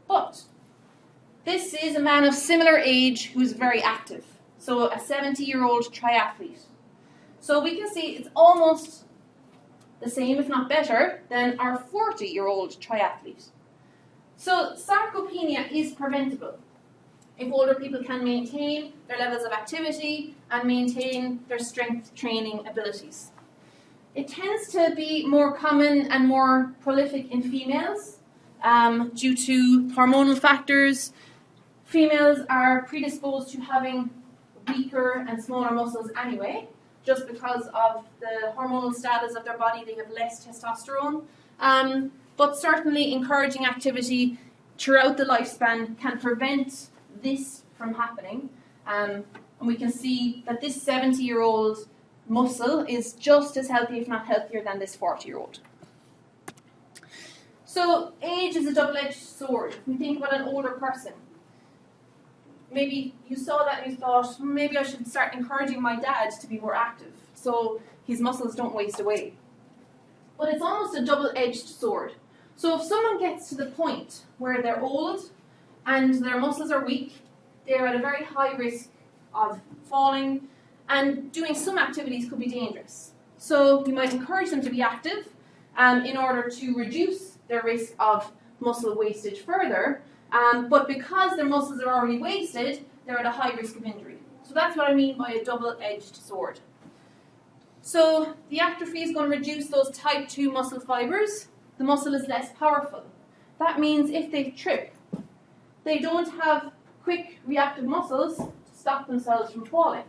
But this is a man of similar age who's very active. So a 70-year-old triathlete. So we can see it's almost the same, if not better, than our 40-year-old triathlete. So sarcopenia is preventable if older people can maintain their levels of activity and maintain their strength training abilities. It tends to be more common and more prolific in females due to hormonal factors. Females are predisposed to having weaker and smaller muscles anyway, just because of the hormonal status of their body. They have less testosterone. But certainly encouraging activity throughout the lifespan can prevent this from happening. And we can see that this 70-year-old muscle is just as healthy, if not healthier, than this 40-year-old. So age is a double-edged sword. If we think about an older person, maybe you saw that and you thought, maybe I should start encouraging my dad to be more active so his muscles don't waste away. But it's almost a double-edged sword. So if someone gets to the point where they're old and their muscles are weak, they're at a very high risk of falling, and doing some activities could be dangerous. So you might encourage them to be active in order to reduce their risk of muscle wastage further, but because their muscles are already wasted, they're at a high risk of injury. So that's what I mean by a double-edged sword. So the atrophy is going to reduce those type 2 muscle fibers. The muscle is less powerful. That means if they trip, they don't have quick reactive muscles to stop themselves from falling.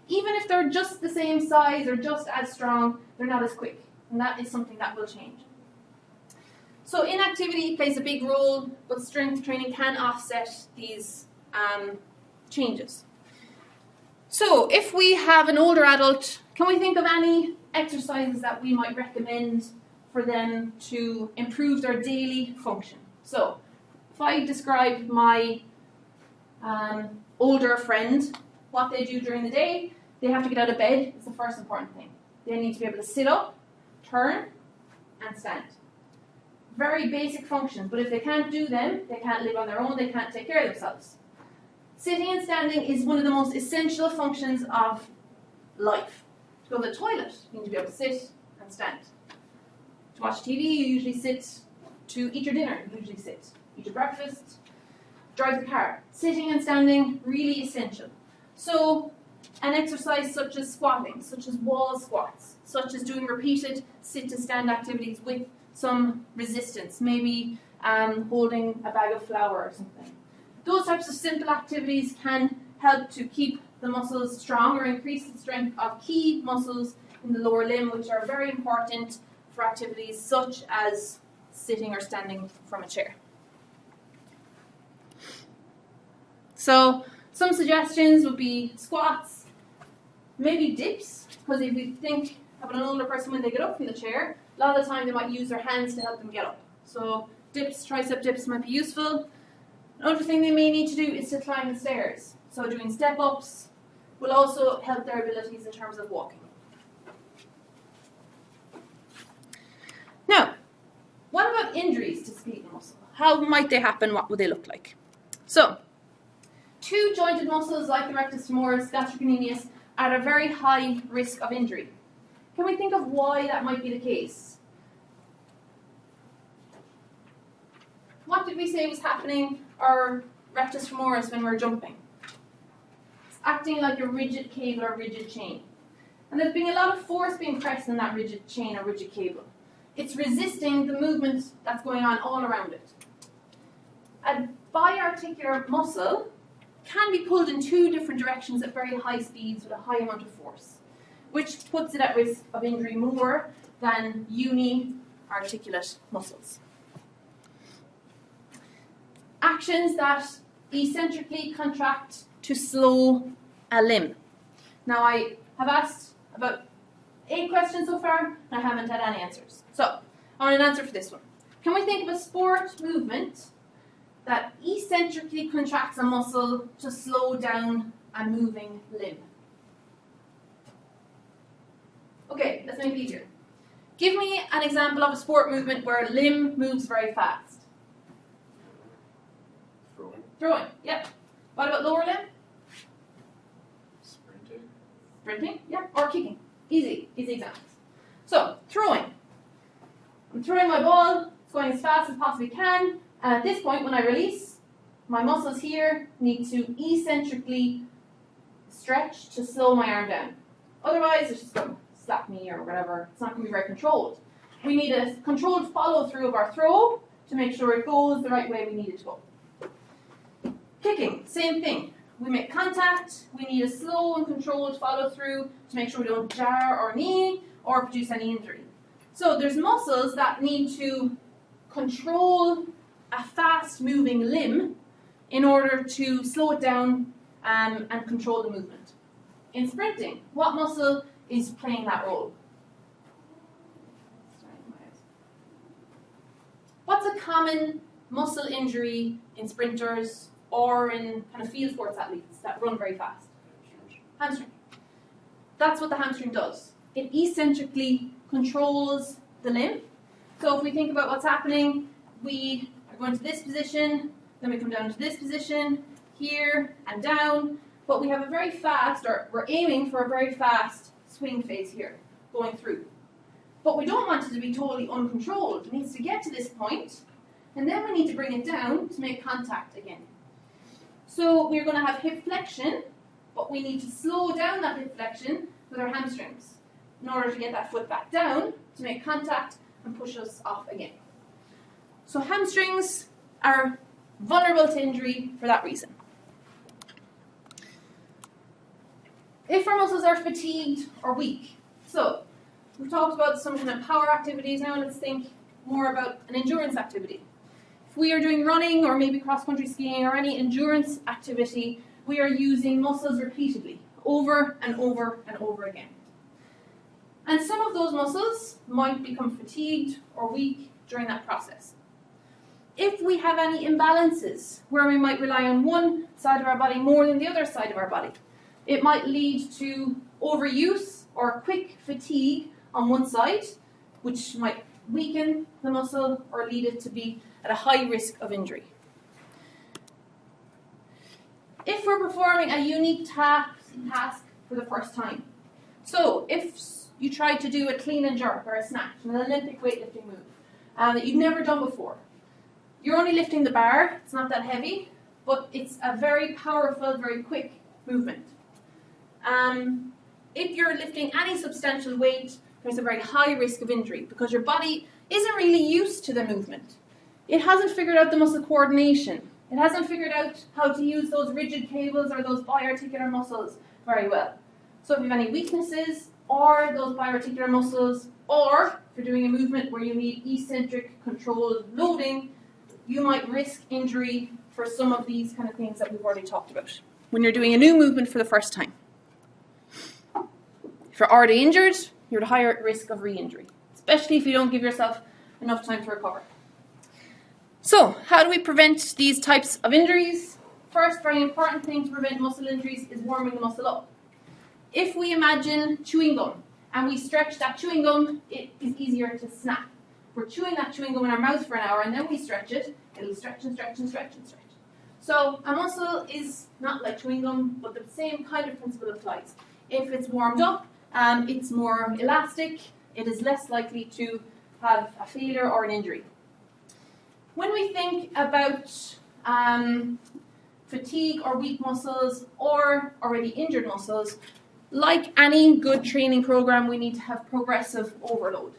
Even if they're just the same size or just as strong, they're not as quick. And that is something that will change. So inactivity plays a big role, but strength training can offset these changes. So if we have an older adult, can we think of any exercises that we might recommend for them to improve their daily function? So if I describe my older friend, what they do during the day, they have to get out of bed. It's the first important thing. They need to be able to sit up, turn, and stand. Very basic functions, but if they can't do them, they can't live on their own, they can't take care of themselves. Sitting and standing is one of the most essential functions of life. To go to the toilet, you need to be able to sit and stand. To watch TV, you usually sit. To eat your dinner, you usually sit. Eat your breakfast, drive the car. Sitting and standing, really essential. So an exercise such as squatting, such as wall squats, such as doing repeated sit-to-stand activities with some resistance, maybe holding a bag of flour or something. Those types of simple activities can help to keep the muscles strong or increase the strength of key muscles in the lower limb, which are very important for activities such as sitting or standing from a chair. So some suggestions would be squats, maybe dips, because if you think about an older person when they get up from the chair, a lot of the time they might use their hands to help them get up. So dips, tricep dips might be useful. Another thing they may need to do is to climb the stairs. So doing step-ups will also help their abilities in terms of walking. Now, what about injuries to skeletal muscle? How might they happen? What would they look like? So, two jointed muscles like the rectus femoris, gastrocnemius, are at a very high risk of injury. Can we think of why that might be the case? What did we say was happening our rectus femoris when we're jumping? It's acting like a rigid cable or rigid chain. And there's been a lot of force being pressed on that rigid chain or rigid cable. It's resisting the movement that's going on all around it. A biarticular muscle can be pulled in two different directions at very high speeds with a high amount of force, which puts it at risk of injury more than uni-articulate muscles. Actions that eccentrically contract to slow a limb. Now, I have asked about 8 questions so far, and I haven't had any answers. So, I want an answer for this one. Can we think of a sport movement that eccentrically contracts a muscle to slow down a moving limb? Okay, let's make it easier. Give me an example of a sport movement where a limb moves very fast. Throwing, yep. What about lower limb?
Sprinting.
Sprinting, yeah, or kicking. Easy examples. So, throwing. I'm throwing my ball, it's going as fast as possibly can, and at this point when I release, my muscles here need to eccentrically stretch to slow my arm down. Otherwise, it's just going to slap me or whatever. It's not going to be very controlled. We need a controlled follow through of our throw to make sure it goes the right way we need it to go. Kicking, same thing. We make contact, we need a slow and controlled follow through to make sure we don't jar our knee or produce any injury. So there's muscles that need to control a fast moving limb in order to slow it down and control the movement. In sprinting, what muscle is playing that role? What's a common muscle injury in sprinters or in kind of field sports athletes that run very fast? Hamstring. That's what the hamstring does. It eccentrically controls the limb. So if we think about what's happening, we are going to this position, then we come down to this position, here and down, but we have a very fast, or we're aiming for a very fast swing phase here, going through. But we don't want it to be totally uncontrolled. It needs to get to this point, and then we need to bring it down to make contact again. So we're going to have hip flexion, but we need to slow down that hip flexion with our hamstrings in order to get that foot back down to make contact and push us off again. So hamstrings are vulnerable to injury for that reason. If our muscles are fatigued or weak, so we've talked about some kind of power activities, now let's think more about an endurance activity. If we are doing running or maybe cross-country skiing or any endurance activity, we are using muscles repeatedly, over and over and over again. And some of those muscles might become fatigued or weak during that process. If we have any imbalances where we might rely on one side of our body more than the other side of our body, it might lead to overuse or quick fatigue on one side, which might weaken the muscle or lead it to be at a high risk of injury. If we're performing a unique task for the first time, so if you tried to do a clean and jerk or a snatch, an Olympic weightlifting move that you've never done before, you're only lifting the bar, it's not that heavy, but it's a very powerful, very quick movement. If you're lifting any substantial weight, there's a very high risk of injury because your body isn't really used to the movement. It hasn't figured out the muscle coordination. It hasn't figured out how to use those rigid cables or those biarticular muscles very well. So if you have any weaknesses or those biarticular muscles, or if you're doing a movement where you need eccentric controlled loading, you might risk injury for some of these kind of things that we've already talked about when you're doing a new movement for the first time. If you're already injured, you're at a higher risk of re-injury, especially if you don't give yourself enough time to recover. So, how do we prevent these types of injuries? First, very important thing to prevent muscle injuries is warming the muscle up. If we imagine chewing gum and we stretch that chewing gum, it is easier to snap. If we're chewing that chewing gum in our mouth for an hour and then we stretch it, it'll stretch and stretch and stretch and stretch. So a muscle is not like chewing gum, but the same kind of principle applies. If it's warmed up, it's more elastic, it is less likely to have a failure or an injury. When we think about fatigue or weak muscles or already injured muscles, like any good training program, we need to have progressive overload.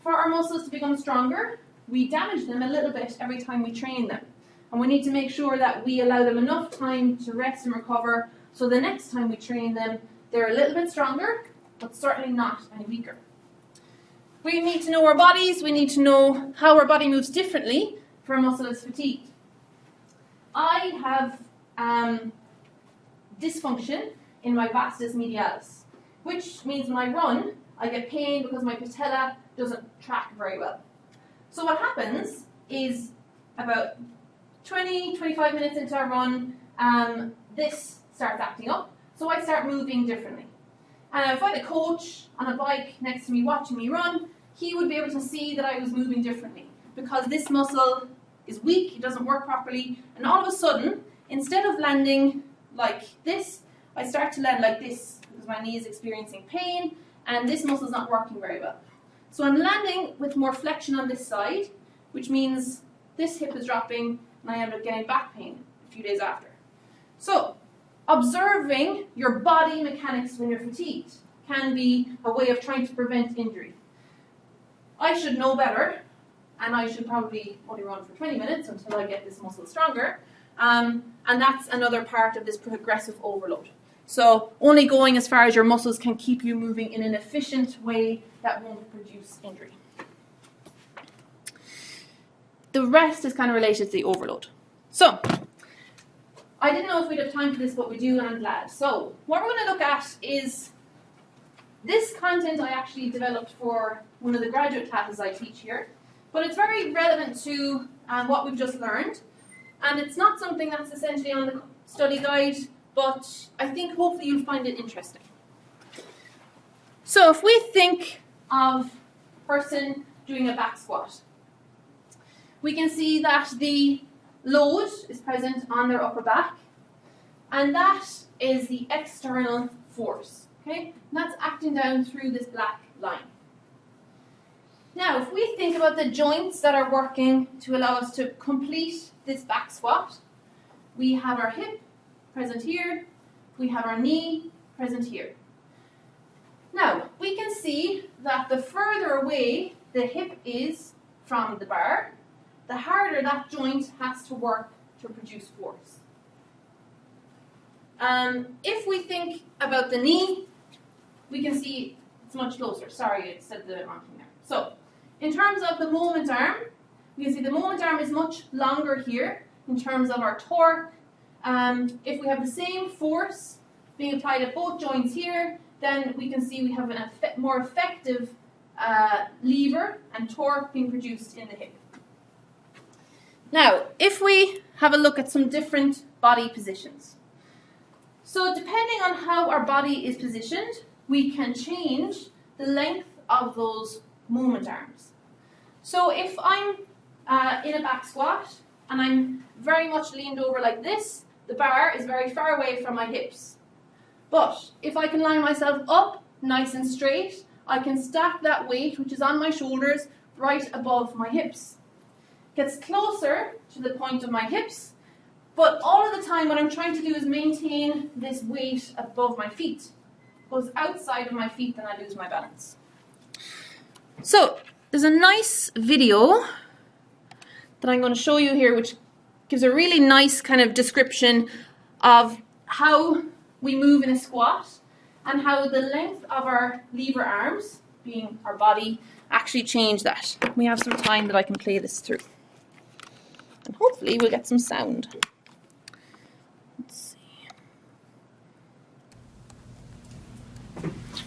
For our muscles to become stronger, we damage them a little bit every time we train them. And we need to make sure that we allow them enough time to rest and recover, so the next time we train them, they're a little bit stronger, but certainly not any weaker. We need to know our bodies, we need to know how our body moves differently for a muscle that's fatigued. I have dysfunction in my vastus medialis, which means when I run, I get pain because my patella doesn't track very well. So what happens is about 20-25 minutes into a run, this starts acting up, so I start moving differently. And if I had a coach on a bike next to me watching me run, he would be able to see that I was moving differently, because this muscle is weak, it doesn't work properly, and all of a sudden, instead of landing like this, I start to land like this, because my knee is experiencing pain, and this muscle is not working very well. So I'm landing with more flexion on this side, which means this hip is dropping, and I end up getting back pain a few days after. So, observing your body mechanics when you're fatigued can be a way of trying to prevent injury. I should know better, and I should probably only run for 20 minutes until I get this muscle stronger, and that's another part of this progressive overload. So, only going as far as your muscles can keep you moving in an efficient way that won't produce injury. The rest is kind of related to the overload. So, I didn't know if we'd have time for this, but we do, and I'm glad. So, what we're going to look at is this content I actually developed for one of the graduate classes I teach here, but it's very relevant to what we've just learned, and it's not something that's essentially on the study guide, but I think hopefully you'll find it interesting. So, if we think of a person doing a back squat, we can see that the load is present on their upper back, and that is the external force, okay? And that's acting down through this black line. Now, if we think about the joints that are working to allow us to complete this back squat, we have our hip present here, we have our knee present here. Now, we can see that the further away the hip is from the bar, the harder that joint has to work to produce force. If we think about the knee, we can see it's much closer. Sorry, it said the wrong thing there. So, in terms of the moment arm, we can see the moment arm is much longer here in terms of our torque. If we have the same force being applied at both joints here, then we can see we have a more effective lever and torque being produced in the hip. Now, if we have a look at some different body positions. So depending on how our body is positioned, we can change the length of those moment arms. So if I'm in a back squat and I'm very much leaned over like this, the bar is very far away from my hips. But if I can line myself up nice and straight, I can stack that weight, which is on my shoulders, right above my hips. Gets closer to the point of my hips, but all of the time what I'm trying to do is maintain this weight above my feet. If it goes outside of my feet, then I lose my balance. So, there's a nice video that I'm going to show you here, which gives a really nice kind of description of how we move in a squat and how the length of our lever arms, being our body, actually change that. We have some time that I can play this through. And hopefully we'll get some sound. Let's see.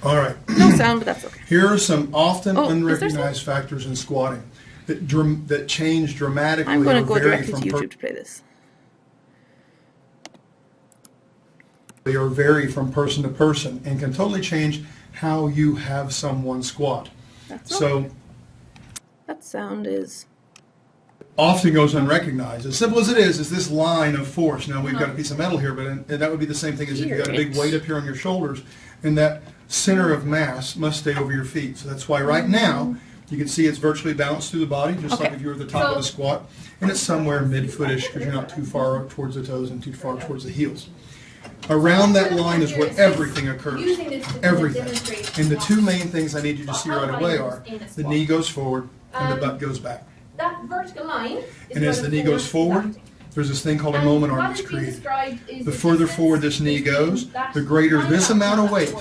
All right.
No sound, but that's okay.
Here are some often unrecognized factors in squatting that change dramatically.
I'm going to go
vary
directly
from
to YouTube to play this.
They or vary from person to person and can totally change how you have someone squat.
That's
so
okay. That sound is...
often goes unrecognized. As simple as it is this line of force. Now we've got a piece of metal here, but that would be the same thing as if you got a big weight up here on your shoulders, and that center of mass must stay over your feet. So that's why right now you can see it's virtually balanced through the body, just like if you were at the top of the squat, and it's somewhere mid-footish because you're not too far up towards the toes and too far towards the heels. Around that line is where everything occurs. Everything. And the two main things I need you to see right away are the knee goes forward and the butt goes back.
That vertical line is
and as the knee goes forward, there's this thing called a moment arm that's created. The further forward this knee goes, the greater this amount of weight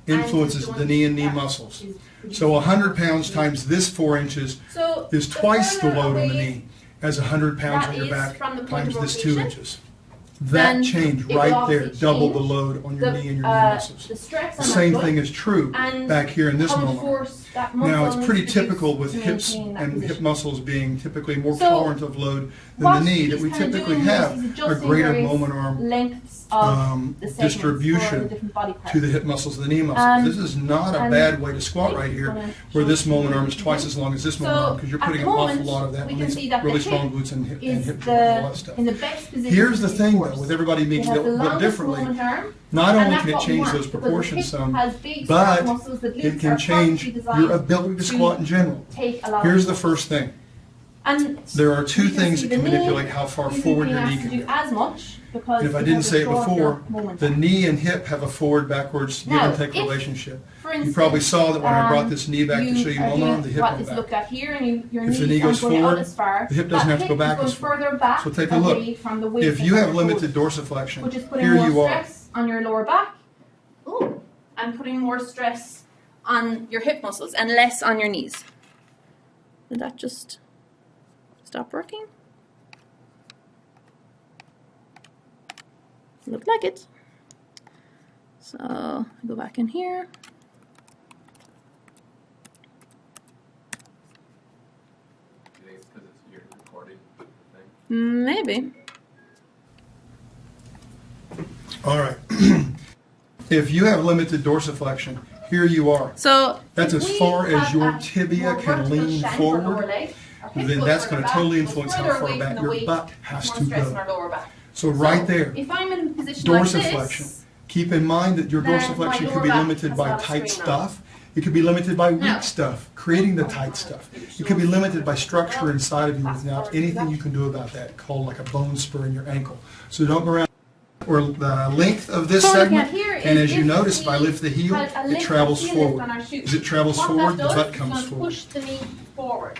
influences the knee and knee muscles. So 100 pounds times this 4 inches is twice the load on the knee as 100 pounds on your back times this 2 inches. That change right there doubled the load on your knee and your knee muscles. The same thing is true back here in this moment. Now it's pretty typical with hips and hip muscles being typically more tolerant of load than the knee that we typically have a greater moment arm distribution to the hip muscles and the knee muscles. This is not a bad way to squat right here, where this moment arm is twice as long as this moment arm because you're putting an awful lot of that on these really strong glutes and hip and all that stuff. Here's the thing though, with everybody being built differently, not only can it change those proportions some, but it can change your ability to squat in general. Here's the first thing. There are two things that can manipulate how far forward your knee can go. And if I didn't say it before, the knee and hip have a forward-backwards give-and-take relationship. You probably saw that when I brought this knee back to show you one arm, the hip went back. If the knee goes forward, the hip doesn't have to go back as far. So take a look. If you have limited dorsiflexion, here you are.
On your lower back, and putting more stress on your hip muscles and less on your knees. Did that just stop working? Looked like it. So go back in here.
You think it's because you're recording the thing?
Maybe.
All right. If you have limited dorsiflexion, here you are.
So
that's as far as your tibia can lean forward, then that's going to totally influence how far back your butt has to go. So right there,
if I'm in a position
dorsiflexion.
Like this,
keep in mind that your dorsiflexion could be limited by tight stuff. It could be limited by weak stuff, creating the tight stuff. It could be limited by structure inside of you without anything you can do about that, called like a bone spur in your ankle. So don't go around. Or the length of this segment, and as you notice, if I lift the heel, it travels forward. As it travels forward, the butt comes forward.
Push the knee forward.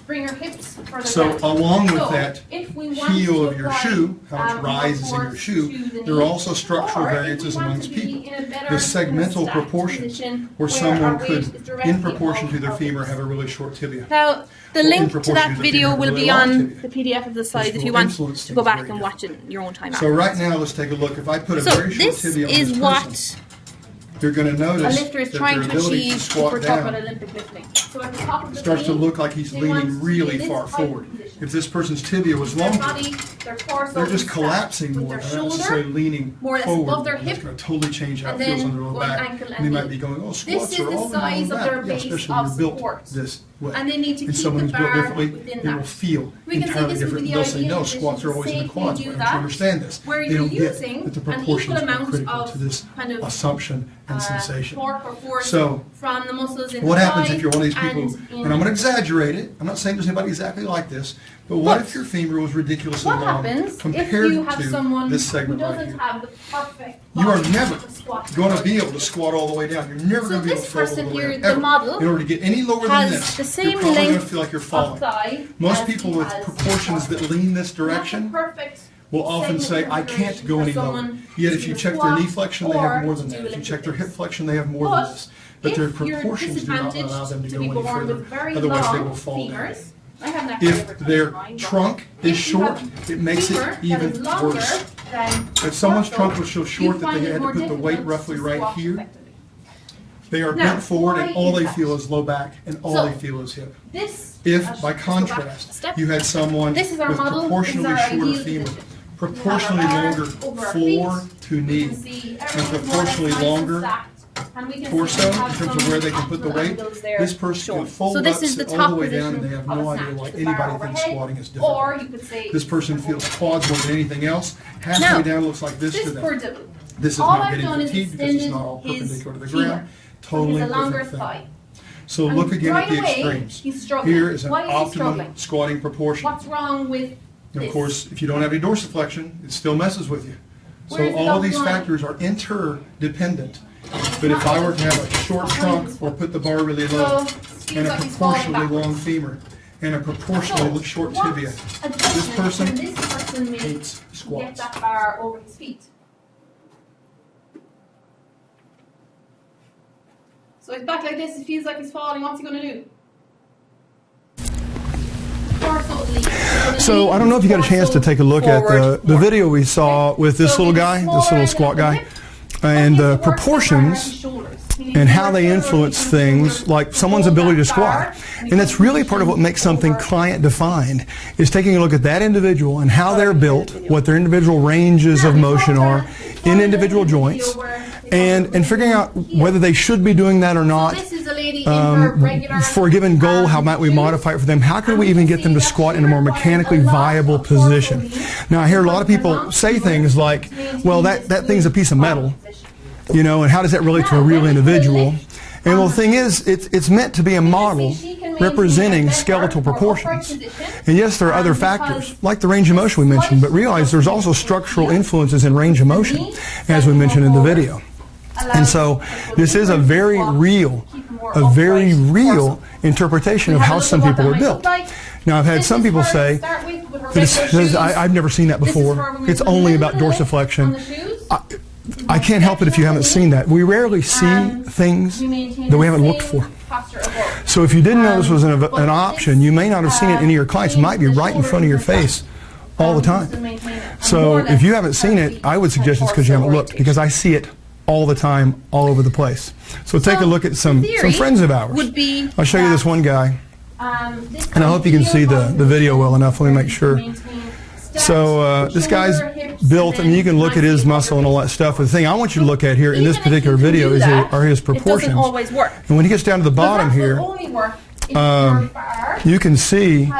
Bring your hips further
so
down.
Along with that heel of your shoe, how much rises in your shoe, there are also structural variances amongst people. The segmental proportions, where someone could, in proportion to their femur, have a really short tibia.
Now, the link to that video will be on the PDF of the slides if you want to go back and watch it in your own time.
So right now, let's take a look. If I put a very short tibia on this person, you're going to notice
a lifter is
that
trying
their
to
ability
achieve
to squat down
Olympic lifting. So at the top of the
starts to look like he's leaning really far forward. If this person's tibia was longer, they're just collapsing more, they're not necessarily leaning forward. That's going to totally change how it feels on their lower back. And they might be going, oh, squats are all in my back. Yeah, especially when you're built this way. And someone who's built differently, it will feel entirely different. They'll say, no, squats are always in the quads. Why don't you understand this? They don't get that the proportions are critical to this assumption and sensation. So, what happens if you're one of these people, and I'm going to exaggerate it, I'm not saying there's anybody exactly like this, but what if your femur was ridiculously long compared to this segment right here? You are never going to be able to squat all the way down. You're never going to be able to fold all the way down, ever. In order to get any lower than this, you're probably going to feel like you're falling. Most people with proportions that lean this direction will often say, I can't go any lower. Yet if you check their knee flexion, they have more than that. If you check their hip flexion, they have more than this. But their proportions do not allow them to go any further. Otherwise, they will fall down. If their trunk is short, it makes it even worse. If someone's trunk was so short that they had to put the weight roughly right here, they are bent forward and all they feel is low back and all they feel is hip. If, by contrast, you had someone with proportionally shorter femur, proportionally longer floor to knee, and proportionally longer torso in terms of where they can put the weight. This person can fold up, sit all the way down, and they have no idea why anybody thinks squatting is difficult.
Or you could say
this person feels quads more than anything else. Halfway down looks like this to them. This is not getting fatigued because it's not all perpendicular to the ground. Totally different thing. So look again at the extremes. Here is an optimum squatting proportion.
What's wrong with
and of course, if you don't have any dorsiflexion, it still messes with you. So all of these factors are interdependent. But if I were to have a short trunk or put the bar really low and a proportionally long femur and a proportionally short tibia, this person hates squats.
Get that bar over his feet. So he's back like this, he feels like he's falling, what's he going to do?
So I don't know if you got a chance to take a look at the video we saw with this little guy, this little squat guy, and the proportions and how they influence things like someone's ability to squat. And that's really part of what makes something client defined, is taking a look at that individual and how they're built, what their individual ranges of motion are in individual joints, and figuring out whether they should be doing that or not. For a given goal, how might we modify it for them? How can we even get them to squat in a more mechanically viable position? Now, I hear a lot of people say things like, well, that thing's a piece of metal, you know, and how does that relate to a real individual? And well, the thing is, it's meant to be a model representing skeletal proportions. And yes, there are other factors, like the range of motion we mentioned, but realize there's also structural influences in range of motion, as we mentioned in the video. And so this is a very real interpretation of how some people are built. Now, I've had some people say, I've never seen that before. It's only about dorsiflexion. I can't help it if you haven't seen that. We rarely see things that we haven't looked for. So if you didn't know this was an option, you may not have seen it in any of your clients. It might be right in front of your face all the time. So if you haven't seen it, I would suggest it's because you haven't looked, because I see it all the time, all over the place. So take a look at some friends of ours. I'll show you this one guy, and I hope you can see the video well enough. Let me make sure. So this guy's built, and you can look at his muscle and all that stuff. But the thing I want you to look at here in this particular video are his proportions. And when he gets down to the bottom here, you can see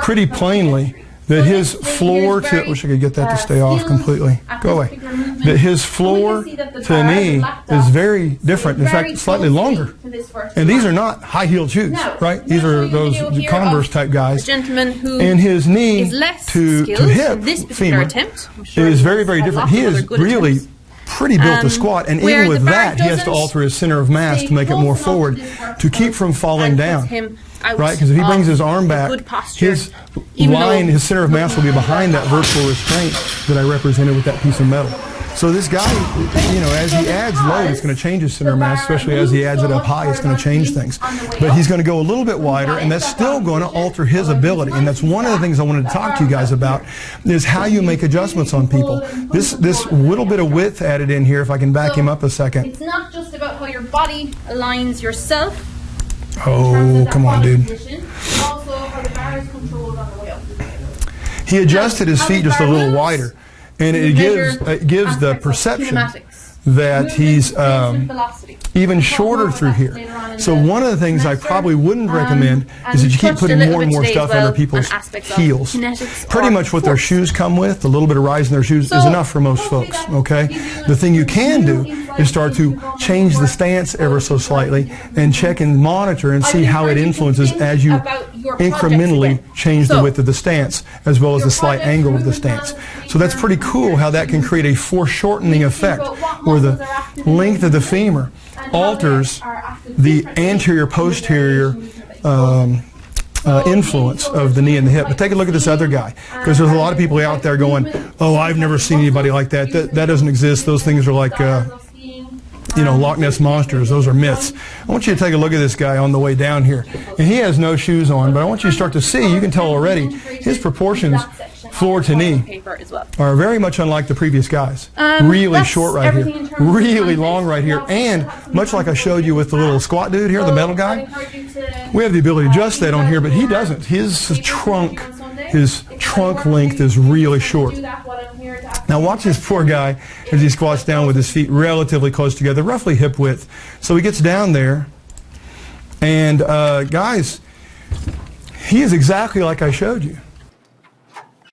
pretty plainly that his floor to, wish I could get that to stay off completely, go away, that his floor to knee is very different, in fact, slightly longer. And these are not high-heeled shoes, right? These are those Converse type guys. And his knee to hip femur is very, very different. He is really pretty built to squat, and even with that, he has to alter his center of mass to make it more forward to keep from falling down. Right, because if he brings his arm back, his center of mass will be behind that vertical restraint that I represented with that piece of metal. So this guy, you know, as he adds load, it's going to change his center of mass, especially as he adds it up high, it's going to change things. But he's going to go a little bit wider, and that's still going to alter his ability. And that's one of the things I wanted to talk to you guys about, is how you make adjustments on people. This little bit of width added in here, if I can back him up a second.
It's not just about how your body aligns yourself.
Oh, come on, dude. He adjusted his feet just a little wider, and it gives the perception that he's even shorter through here. So one of the things I probably wouldn't recommend is that you keep putting more and more stuff under people's heels. Pretty much what their shoes come with, a little bit of rise in their shoes, is enough for most folks, okay? The thing you can do is start to change the stance ever so slightly and check and monitor and see how it influences as you incrementally change the width of the stance as well as the slight angle of the stance. So that's pretty cool how that can create a foreshortening effect where the length of the femur alters the anterior-posterior influence of the knee and the hip. But take a look at this other guy, because there's a lot of people out there going, oh, I've never seen anybody like that. That doesn't exist. Those things are like you know, Loch Ness monsters. Those are myths. I want you to take a look at this guy on the way down here. And he has no shoes on, but I want you to start to see, you can tell already, his proportions, floor to knee, are very much unlike the previous guys. Really short right here, really long right here, and much like I showed you with the little squat dude here, the metal guy, we have the ability to adjust that on here, but he doesn't. His trunk length is really short. Now watch this poor guy as he squats down with his feet relatively close together, roughly hip width. So he gets down there, and guys, he is exactly like I showed you.